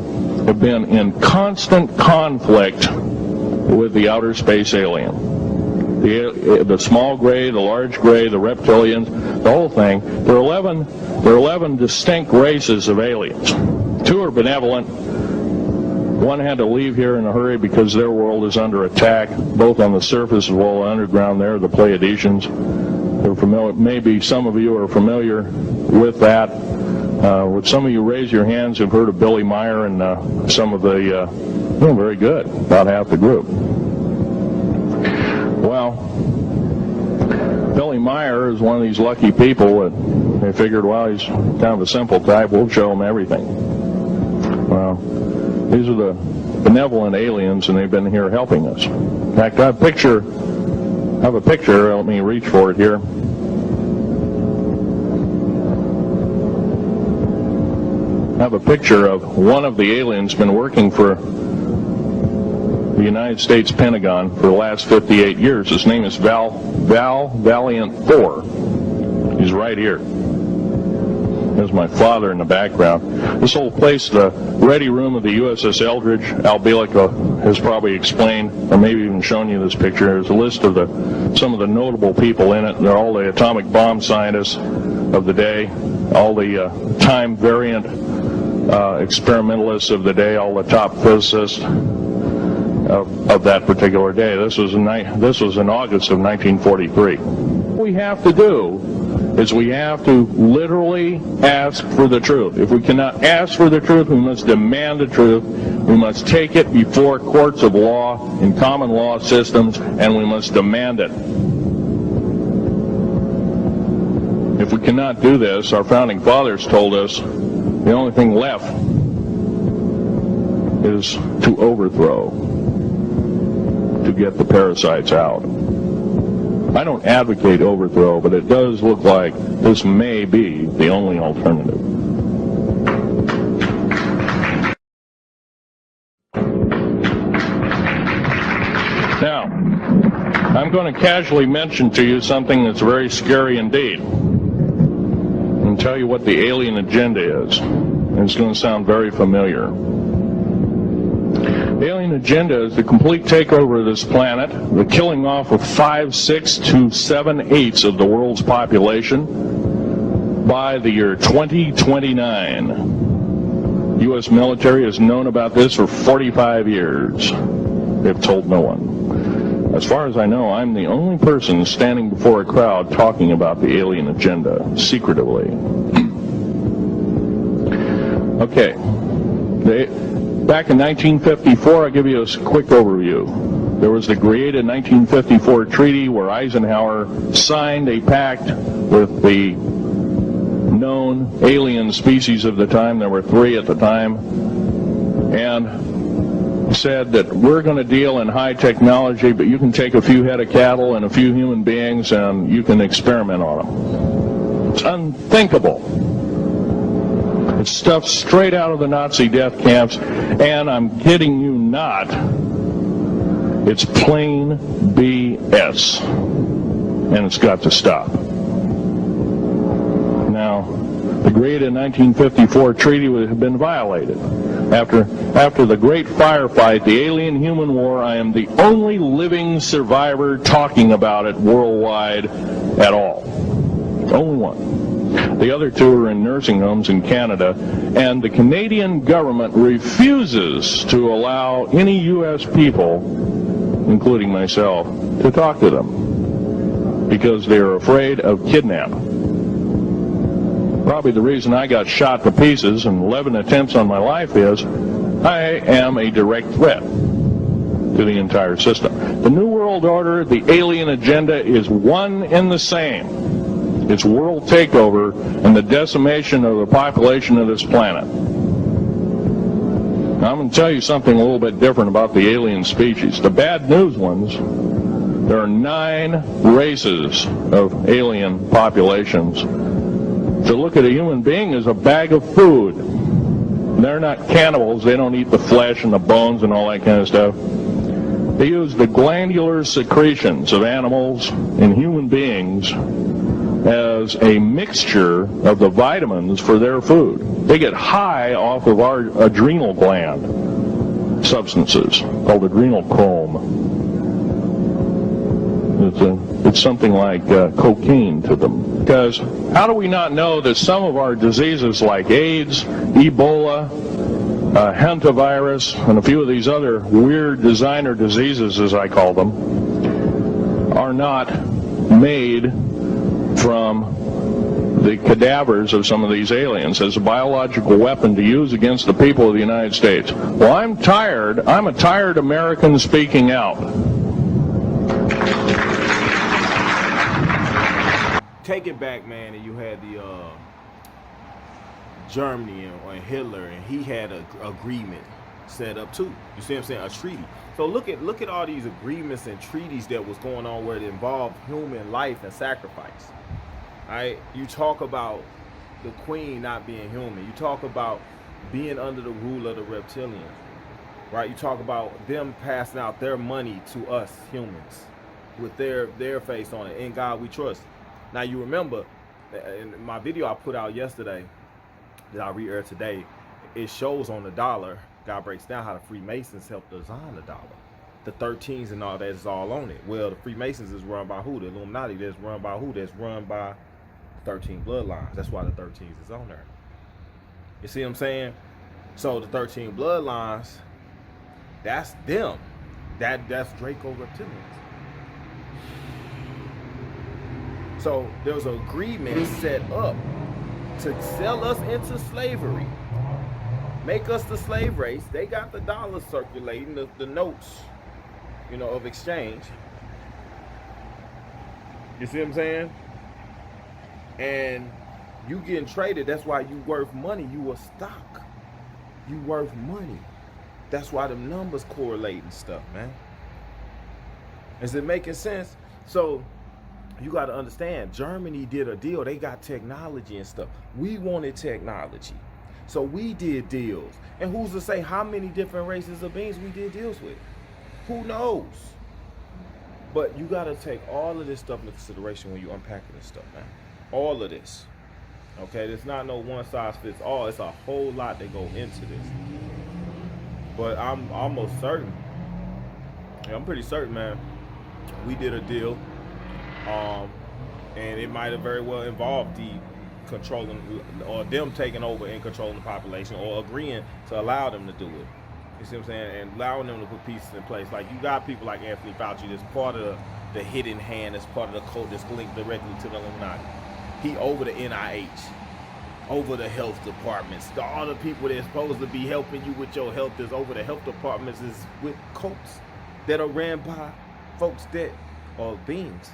have been in constant conflict with the outer space alien. The small gray, the large gray, the reptilians, the whole thing. There are 11 distinct races of aliens. 2 are benevolent. One had to leave here in a hurry because their world is under attack, both on the surface as well as underground. There, the Pleiadians. They're familiar. Maybe some of you are familiar with that. Would some of you raise your hands who've heard of Billy Meyer and some of the, very good, about half the group. Well, Billy Meyer is one of these lucky people that they figured, well, he's kind of a simple type, we'll show him everything. Well, these are the benevolent aliens, and they've been here helping us. In fact, I have a picture, let me reach for it here. I have a picture of one of the aliens been working for the United States Pentagon for the last 58 years. His name is Val Valiant 4. He's right here. There's my father in the background. This whole place, the ready room of the USS Eldridge, Al Bielek has probably explained, or maybe even shown you this picture. There's a list of some of the notable people in it. They're all the atomic bomb scientists of the day, all the time variant experimentalists of the day, all the top physicists of that particular day. This was in August of 1943. What we have to do is we have to literally ask for the truth. If we cannot ask for the truth, we must demand the truth. We must take it before courts of law in common law systems, and we must demand it. If we cannot do this, our founding fathers told us the only thing left is to overthrow, to get the parasites out. I don't advocate overthrow, but it does look like this may be the only alternative. Now, I'm going to casually mention to you something that's very scary indeed, and tell you what the alien agenda is. And it's going to sound very familiar. The alien agenda is the complete takeover of this planet, the killing off of 5, 6 to 7/8 of the world's population by the year 2029. U.S. military has known about this for 45 years. They've told no one. As far as I know, I'm the only person standing before a crowd talking about the alien agenda, secretively. Okay. Back in 1954, I'll give you a quick overview. There was the created 1954 treaty where Eisenhower signed a pact with the known alien species of the time. There were 3 at the time. And said that we're going to deal in high technology, but you can take a few head of cattle and a few human beings and you can experiment on them. It's unthinkable. It's stuff straight out of the Nazi death camps, and I'm kidding you not, it's plain BS, and it's got to stop. Now, the created 1954 treaty had been violated. After the great firefight, the alien-human war, I am the only living survivor talking about it worldwide at all. Only one. The other 2 are in nursing homes in Canada, and the Canadian government refuses to allow any U.S. people, including myself, to talk to them because they're afraid of kidnapping. Probably the reason I got shot to pieces and 11 attempts on my life is I am a direct threat to the entire system. The New World Order, the alien agenda is one and the same. It's world takeover and the decimation of the population of this planet. Now, I'm going to tell you something a little bit different about the alien species. The bad news ones, there are 9 races of alien populations. To look at a human being as a bag of food. They're not cannibals. They don't eat the flesh and the bones and all that kind of stuff. They use the glandular secretions of animals and human beings as a mixture of the vitamins for their food. They get high off of our adrenal gland substances called adrenochrome. It's something like cocaine to them. Because how do we not know that some of our diseases like AIDS, Ebola, hantavirus, and a few of these other weird designer diseases, as I call them, are not made from the cadavers of some of these aliens as a biological weapon to use against the people of the United States? Well, I'm tired. I'm a tired American speaking out. Take it back, man, and you had the Germany and Hitler, and he had an agreement set up too. You see what I'm saying? A treaty. So look at all these agreements and treaties that was going on where it involved human life and sacrifice. All right? You talk about the queen not being human. You talk about being under the rule of the reptilians. Right? You talk about them passing out their money to us humans with their face on it. In God we trust. Now you remember in my video I put out yesterday that I re-aired today, it shows on the dollar, God breaks down how the Freemasons helped design the dollar. The 13s and all that is all on it. Well, the Freemasons is run by who? The Illuminati that's run by who? That's run by 13 bloodlines. That's why the 13s is on there. You see what I'm saying? So the 13 bloodlines, that's them. That's Draco reptilians. So there was an agreement set up to sell us into slavery, make us the slave race. They got the dollars circulating, the notes, you know, of exchange. You see what I'm saying? And you getting traded, that's why you worth money. You a stock. You worth money. That's why the numbers correlate and stuff, man. Is it making sense? So you got to understand, Germany did a deal. They got technology and stuff. We wanted technology. So we did deals. And who's to say how many different races of beings we did deals with? Who knows? But you got to take all of this stuff into consideration when you're unpacking this stuff, man. All of this. Okay, there's not no one size fits all. It's a whole lot that go into this. But I'm almost certain. Yeah, I'm pretty certain, man. We did a deal. And it might have very well involved the controlling or them taking over and controlling the population or agreeing to allow them to do it. You see what I'm saying? And allowing them to put pieces in place. Like you got people like Anthony Fauci that's part of the hidden hand, that's part of the code that's linked directly to the Illuminati. He over the NIH, over the health departments. All the people that's supposed to be helping you with your health is over the health departments is with cults that are ran by folks that are beings.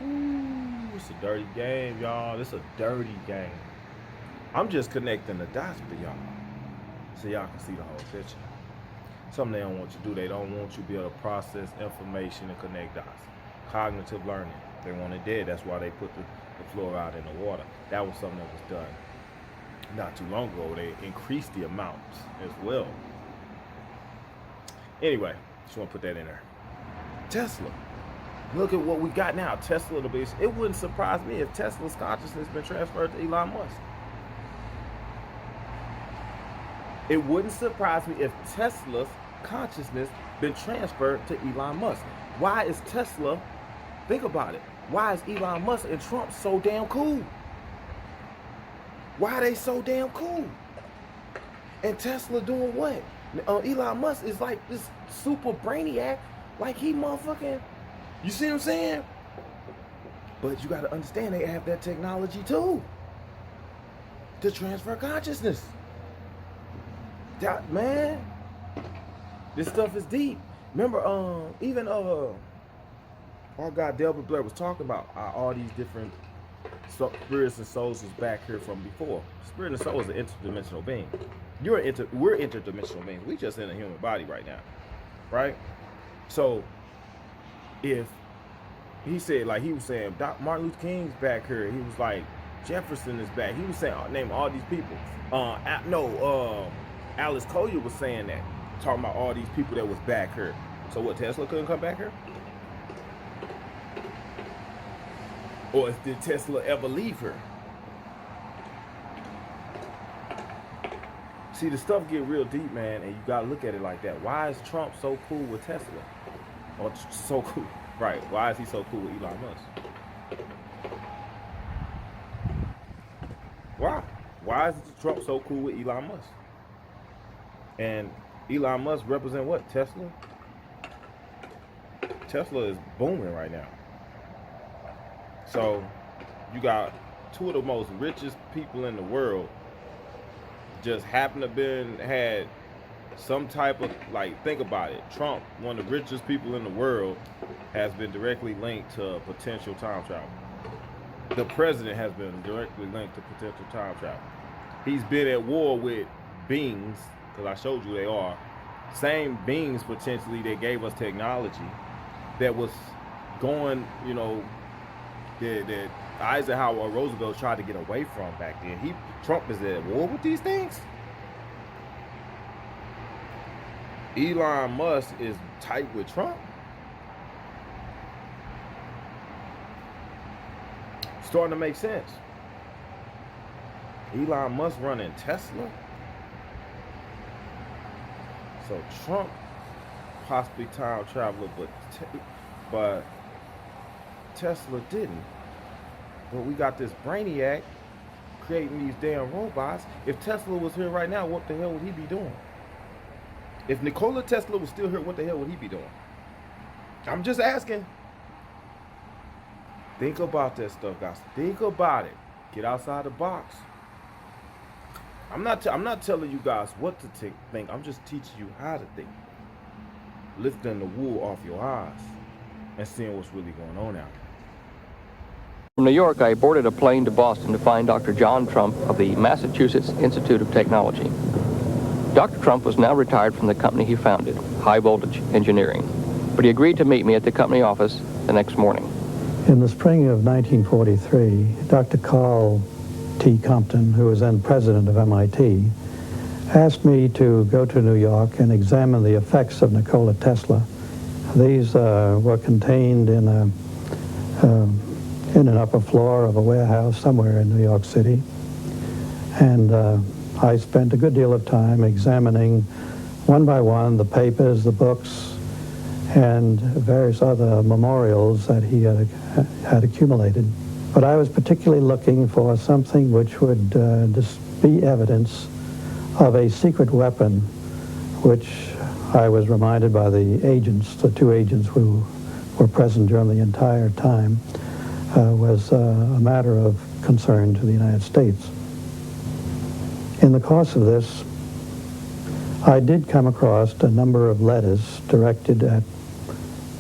Ooh, it's a dirty game, y'all. It's a dirty game. I'm just connecting the dots for y'all, so y'all can see the whole picture. Something they don't want you to do. They don't want you to be able to process information and connect dots. Cognitive learning. They want it dead. That's why they put the fluoride in the water. That was something that was done not too long ago. They increased the amounts as well. Anyway, just want to put that in there. Tesla. Look at what we got now. Tesla, the base. It wouldn't surprise me if Tesla's consciousness been transferred to Elon Musk. It wouldn't surprise me if Tesla's consciousness been transferred to Elon Musk. Why is Tesla, think about it, why is Elon Musk and Trump so damn cool? Why are they so damn cool? And Tesla doing what? Elon Musk is like this super brainiac, like he motherfucking, you see what I'm saying? But you got to understand they have that technology too, to transfer consciousness. That, man, this stuff is deep. Remember, even our guy Delbert Blair was talking about all these different spirits and souls was back here from before. Spirit and soul is an interdimensional being. We're interdimensional beings. We just in a human body right now, right? So, if he said, like he was saying, Martin Luther King's back here. He was like, Jefferson is back. He was saying, name all these people. Alice Collier was saying that, talking about all these people that was back here. So what, Tesla couldn't come back here? Or did Tesla ever leave her? See, the stuff get real deep, man, and you gotta look at it like that. Why is Trump so cool with Tesla? Or so cool, right? Why is he so cool with Elon Musk? Why? Why is Trump so cool with Elon Musk? And Elon Musk represent what? Tesla? Tesla is booming right now. So you got two of the most richest people in the world just happen to had some type of, like, think about it. Trump, one of the richest people in the world, has been directly linked to potential time travel. The president has been directly linked to potential time travel. He's been at war with beings, because I showed you they are, same beings potentially that gave us technology that was going, you know, that Eisenhower or Roosevelt tried to get away from back then. Trump is at war with these things. Elon Musk is tight with Trump. Starting to make sense. Elon Musk running Tesla. So Trump possibly time traveler, but Tesla didn't. But we got this brainiac creating these damn robots. If Tesla was here right now, what the hell would he be doing? If Nikola Tesla was still here, what the hell would he be doing? I'm just asking. Think about that stuff, guys. Think about it. Get outside the box. I'm not telling you guys what to think. I'm just teaching you how to think. Lifting the wool off your eyes and seeing what's really going on out there. From New York, I boarded a plane to Boston to find Dr. John Trump of the Massachusetts Institute of Technology. Dr. Trump was now retired from the company he founded, High Voltage Engineering, but he agreed to meet me at the company office the next morning. In the spring of 1943, Dr. Carl T. Compton, who was then president of MIT, asked me to go to New York and examine the effects of Nikola Tesla. These were contained in an upper floor of a warehouse somewhere in New York City. And I spent a good deal of time examining one by one the papers, the books, and various other memorials that he had accumulated. But I was particularly looking for something which would be evidence of a secret weapon, which I was reminded by the agents, the two agents who were present during the entire time, was a matter of concern to the United States. In the course of this, I did come across a number of letters directed at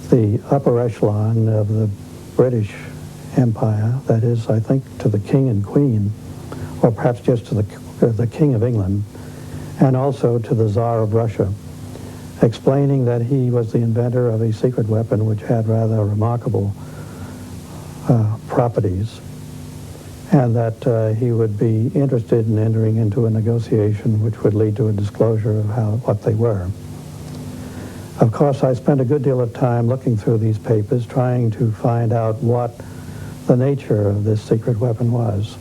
the upper echelon of the British Empire, that is, I think, to the King and Queen, or perhaps just to the King of England, and also to the Tsar of Russia, explaining that he was the inventor of a secret weapon which had rather remarkable properties, and that he would be interested in entering into a negotiation which would lead to a disclosure of what they were. Of course, I spent a good deal of time looking through these papers, trying to find out what the nature of this secret weapon was.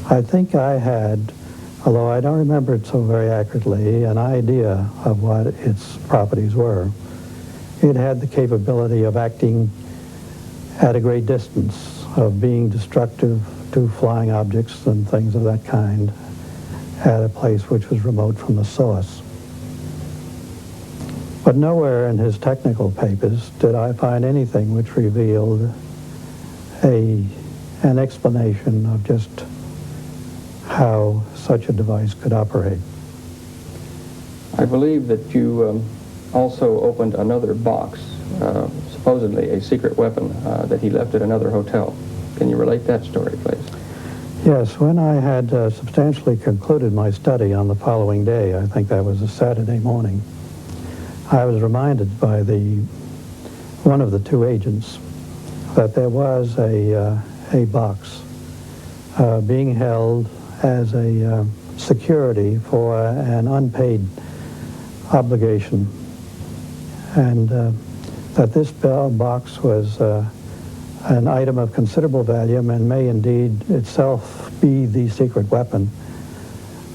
I think I had, although I don't remember it so very accurately, an idea of what its properties were. It had the capability of acting at a great distance, of being destructive to flying objects and things of that kind at a place which was remote from the source. But nowhere in his technical papers did I find anything which revealed an explanation of just how such a device could operate. I believe that you also opened another box, supposedly a secret weapon that he left at another hotel. Can you relate that story, please? Yes, when I had substantially concluded my study on the following day, I think that was a Saturday morning, I was reminded by one of the two agents that there was a box being held as a security for an unpaid obligation, and that this box was an item of considerable value and may indeed itself be the secret weapon,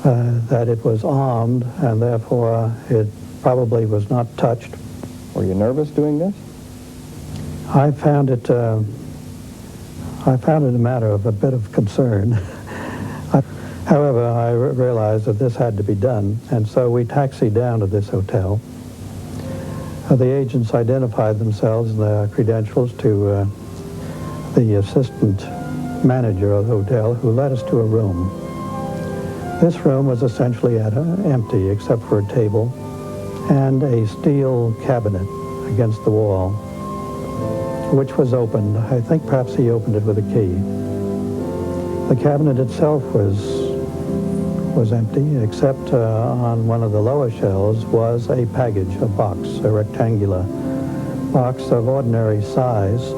that it was armed and therefore it probably was not touched. Were you nervous doing this? I found it a matter of a bit of concern. However, I realized that this had to be done, and so we taxied down to this hotel. The agents identified themselves and their credentials to the assistant manager of the hotel, who led us to a room. This room was essentially empty except for a table and a steel cabinet against the wall, which was opened. I think perhaps he opened it with a key. The cabinet itself was empty, except on one of the lower shelves was a package, a box, a rectangular box of ordinary size,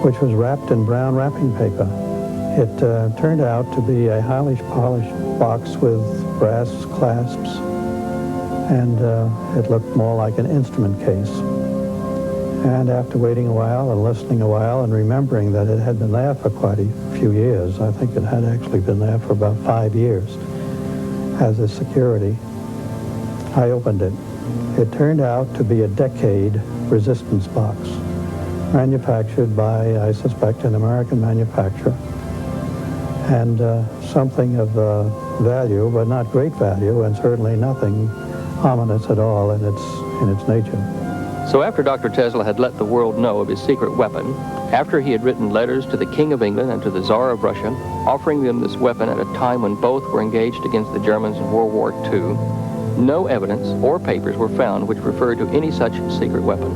which was wrapped in brown wrapping paper. It turned out to be a highly polished box with brass clasps, and it looked more like an instrument case. And after waiting a while and listening a while and remembering that it had been there for quite a few years, I think it had actually been there for about 5 years as a security, I opened it. It turned out to be a Decade resistance box, manufactured by, I suspect, an American manufacturer, and something of value, but not great value, and certainly nothing ominous at all in its nature. So after Dr. Tesla had let the world know of his secret weapon, after he had written letters to the King of England and to the Tsar of Russia, offering them this weapon at a time when both were engaged against the Germans in World War II, no evidence or papers were found which referred to any such secret weapon.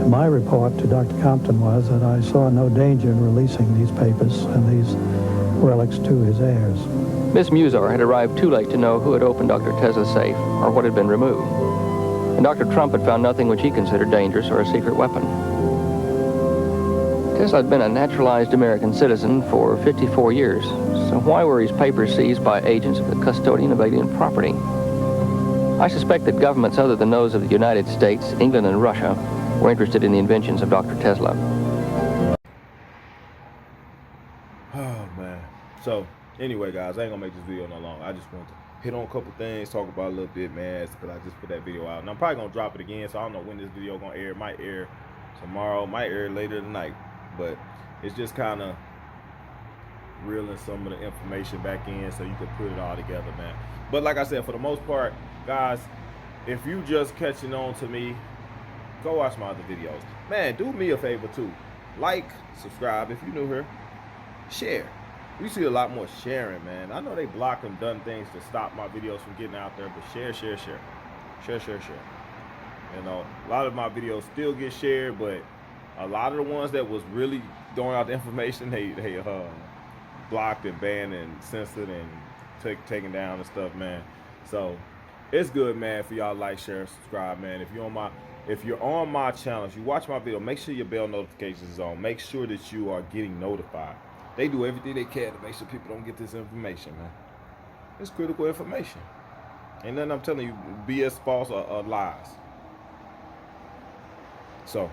My report to Dr. Compton was that I saw no danger in releasing these papers and these relics to his heirs. Miss Musar had arrived too late to know who had opened Dr. Tesla's safe or what had been removed. And Dr. Trump had found nothing which he considered dangerous or a secret weapon. Tesla had been a naturalized American citizen for 54 years, so why were his papers seized by agents of the custodian of alien property? I suspect that governments other than those of the United States, England, and Russia were interested in the inventions of Dr. Tesla. Oh, man. So, anyway, guys, I ain't gonna make this video no longer. I just want to hit on a couple things, talk about a little bit, man, because I just put that video out. And I'm probably gonna drop it again, so I don't know when this video gonna air. It might air tomorrow, might air later tonight. But it's just kind of reeling some of the information back in so you can put it all together, man. But like I said, for the most part, guys, if you just catching on to me, go watch my other videos. Man, do me a favor too. Like, subscribe if you're new here. Share. We see a lot more sharing, man. I know they block and done things to stop my videos from getting out there, but share. Share. You know, a lot of my videos still get shared, but a lot of the ones that was really throwing out the information, they blocked and banned and censored and taken down and stuff, man. So it's good, man, for y'all like, share, subscribe, man. If you're on my channel, if you watch my video, make sure your bell notifications is on. Make sure that you are getting notified. They do everything they can to make sure people don't get this information, man. It's critical information. Ain't nothing I'm telling you BS, false, or lies. So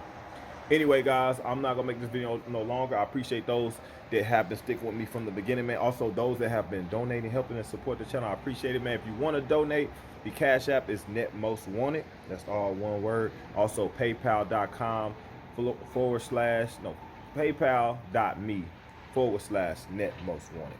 anyway, guys, I'm not gonna make this video no longer. I appreciate those that have been sticking with me from the beginning, man. Also, those that have been donating, helping, and support the channel, I appreciate it, man. If you want to donate, the Cash App is NetMostWanted. That's all one word. Also, PayPal.com PayPal.me/NetMostWanted.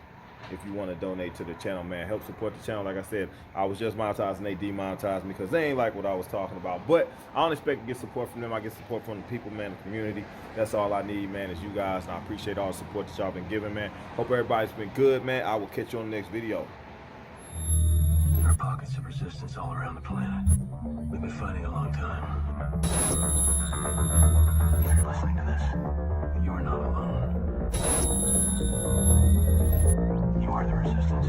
If you want to donate to the channel, man, help support the channel. Like I said, I was just monetized and they demonetized me because they ain't like what I was talking about. But I don't expect to get support from them. I get support from the people, man, the community. That's all I need, man, is you guys. And I appreciate all the support that y'all been giving, man. Hope everybody's been good, man. I will catch you on the next video. There are pockets of resistance all around the planet. We've been fighting a long time. If you're listening to this, you are not alone. You are the resistance.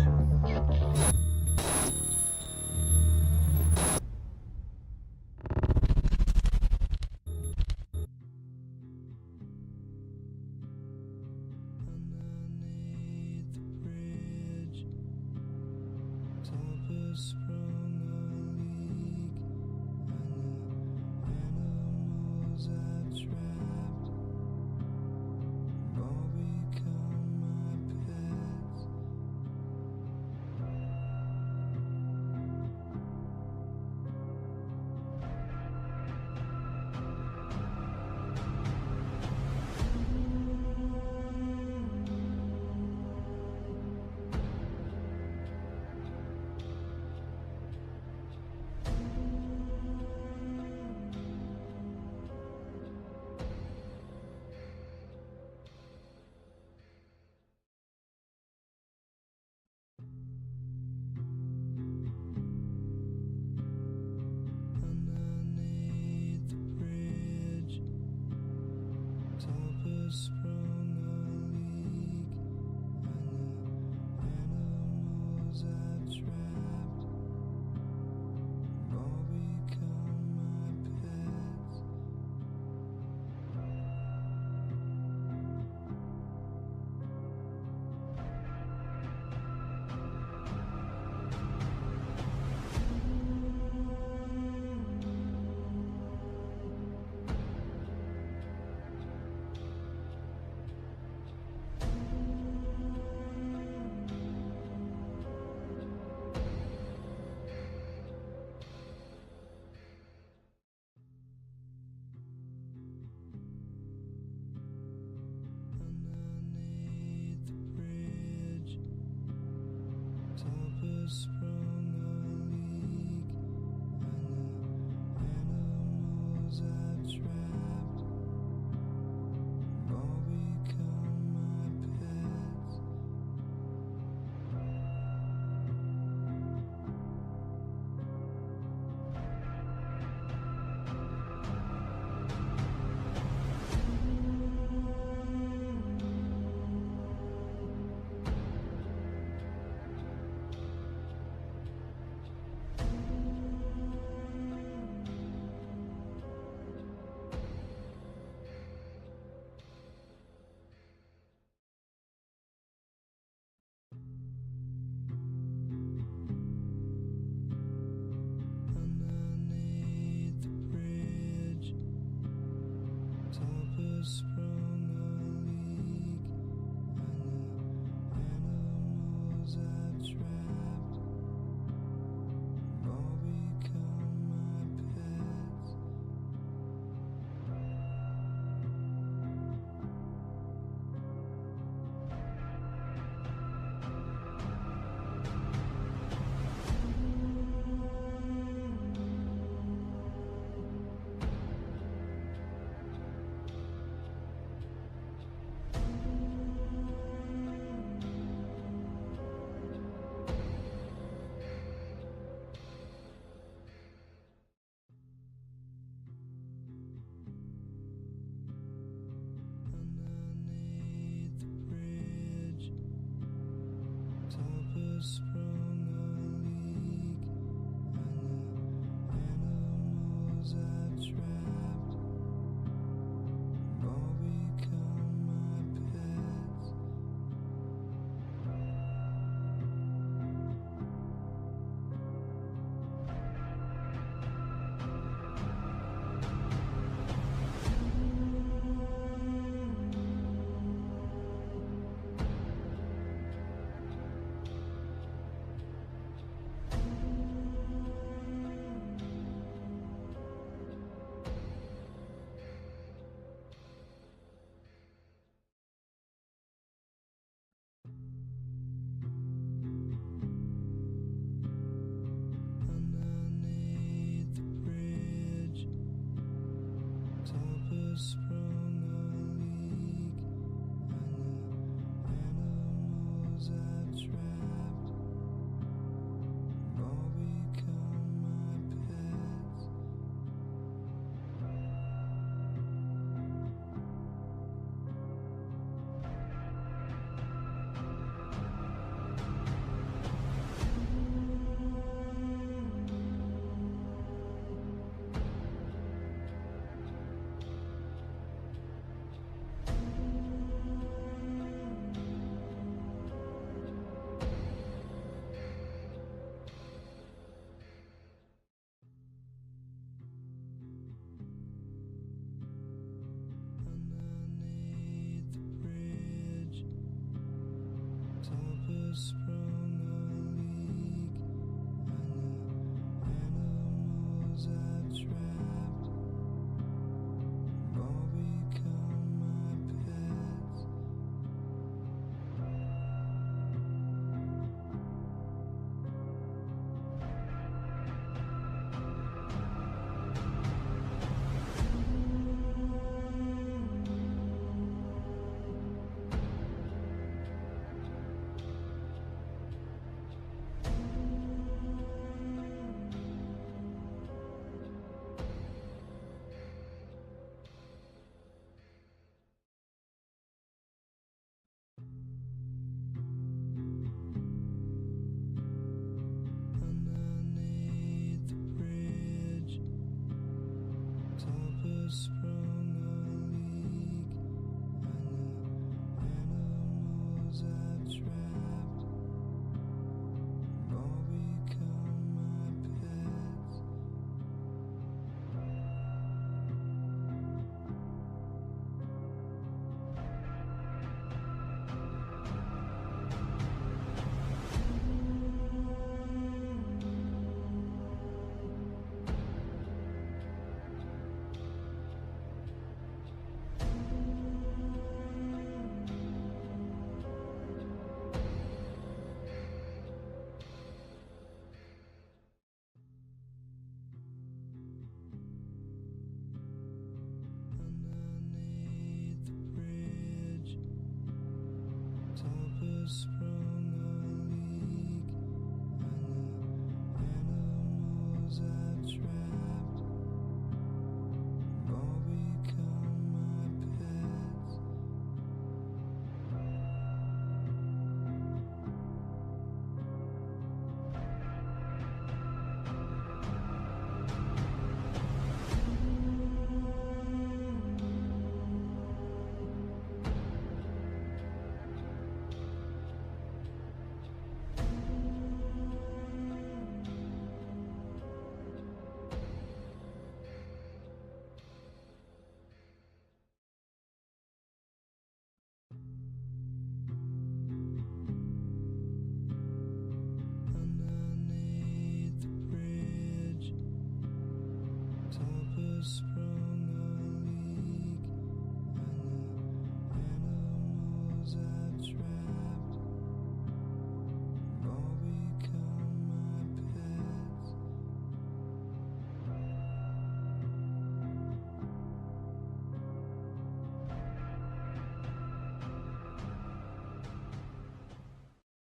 was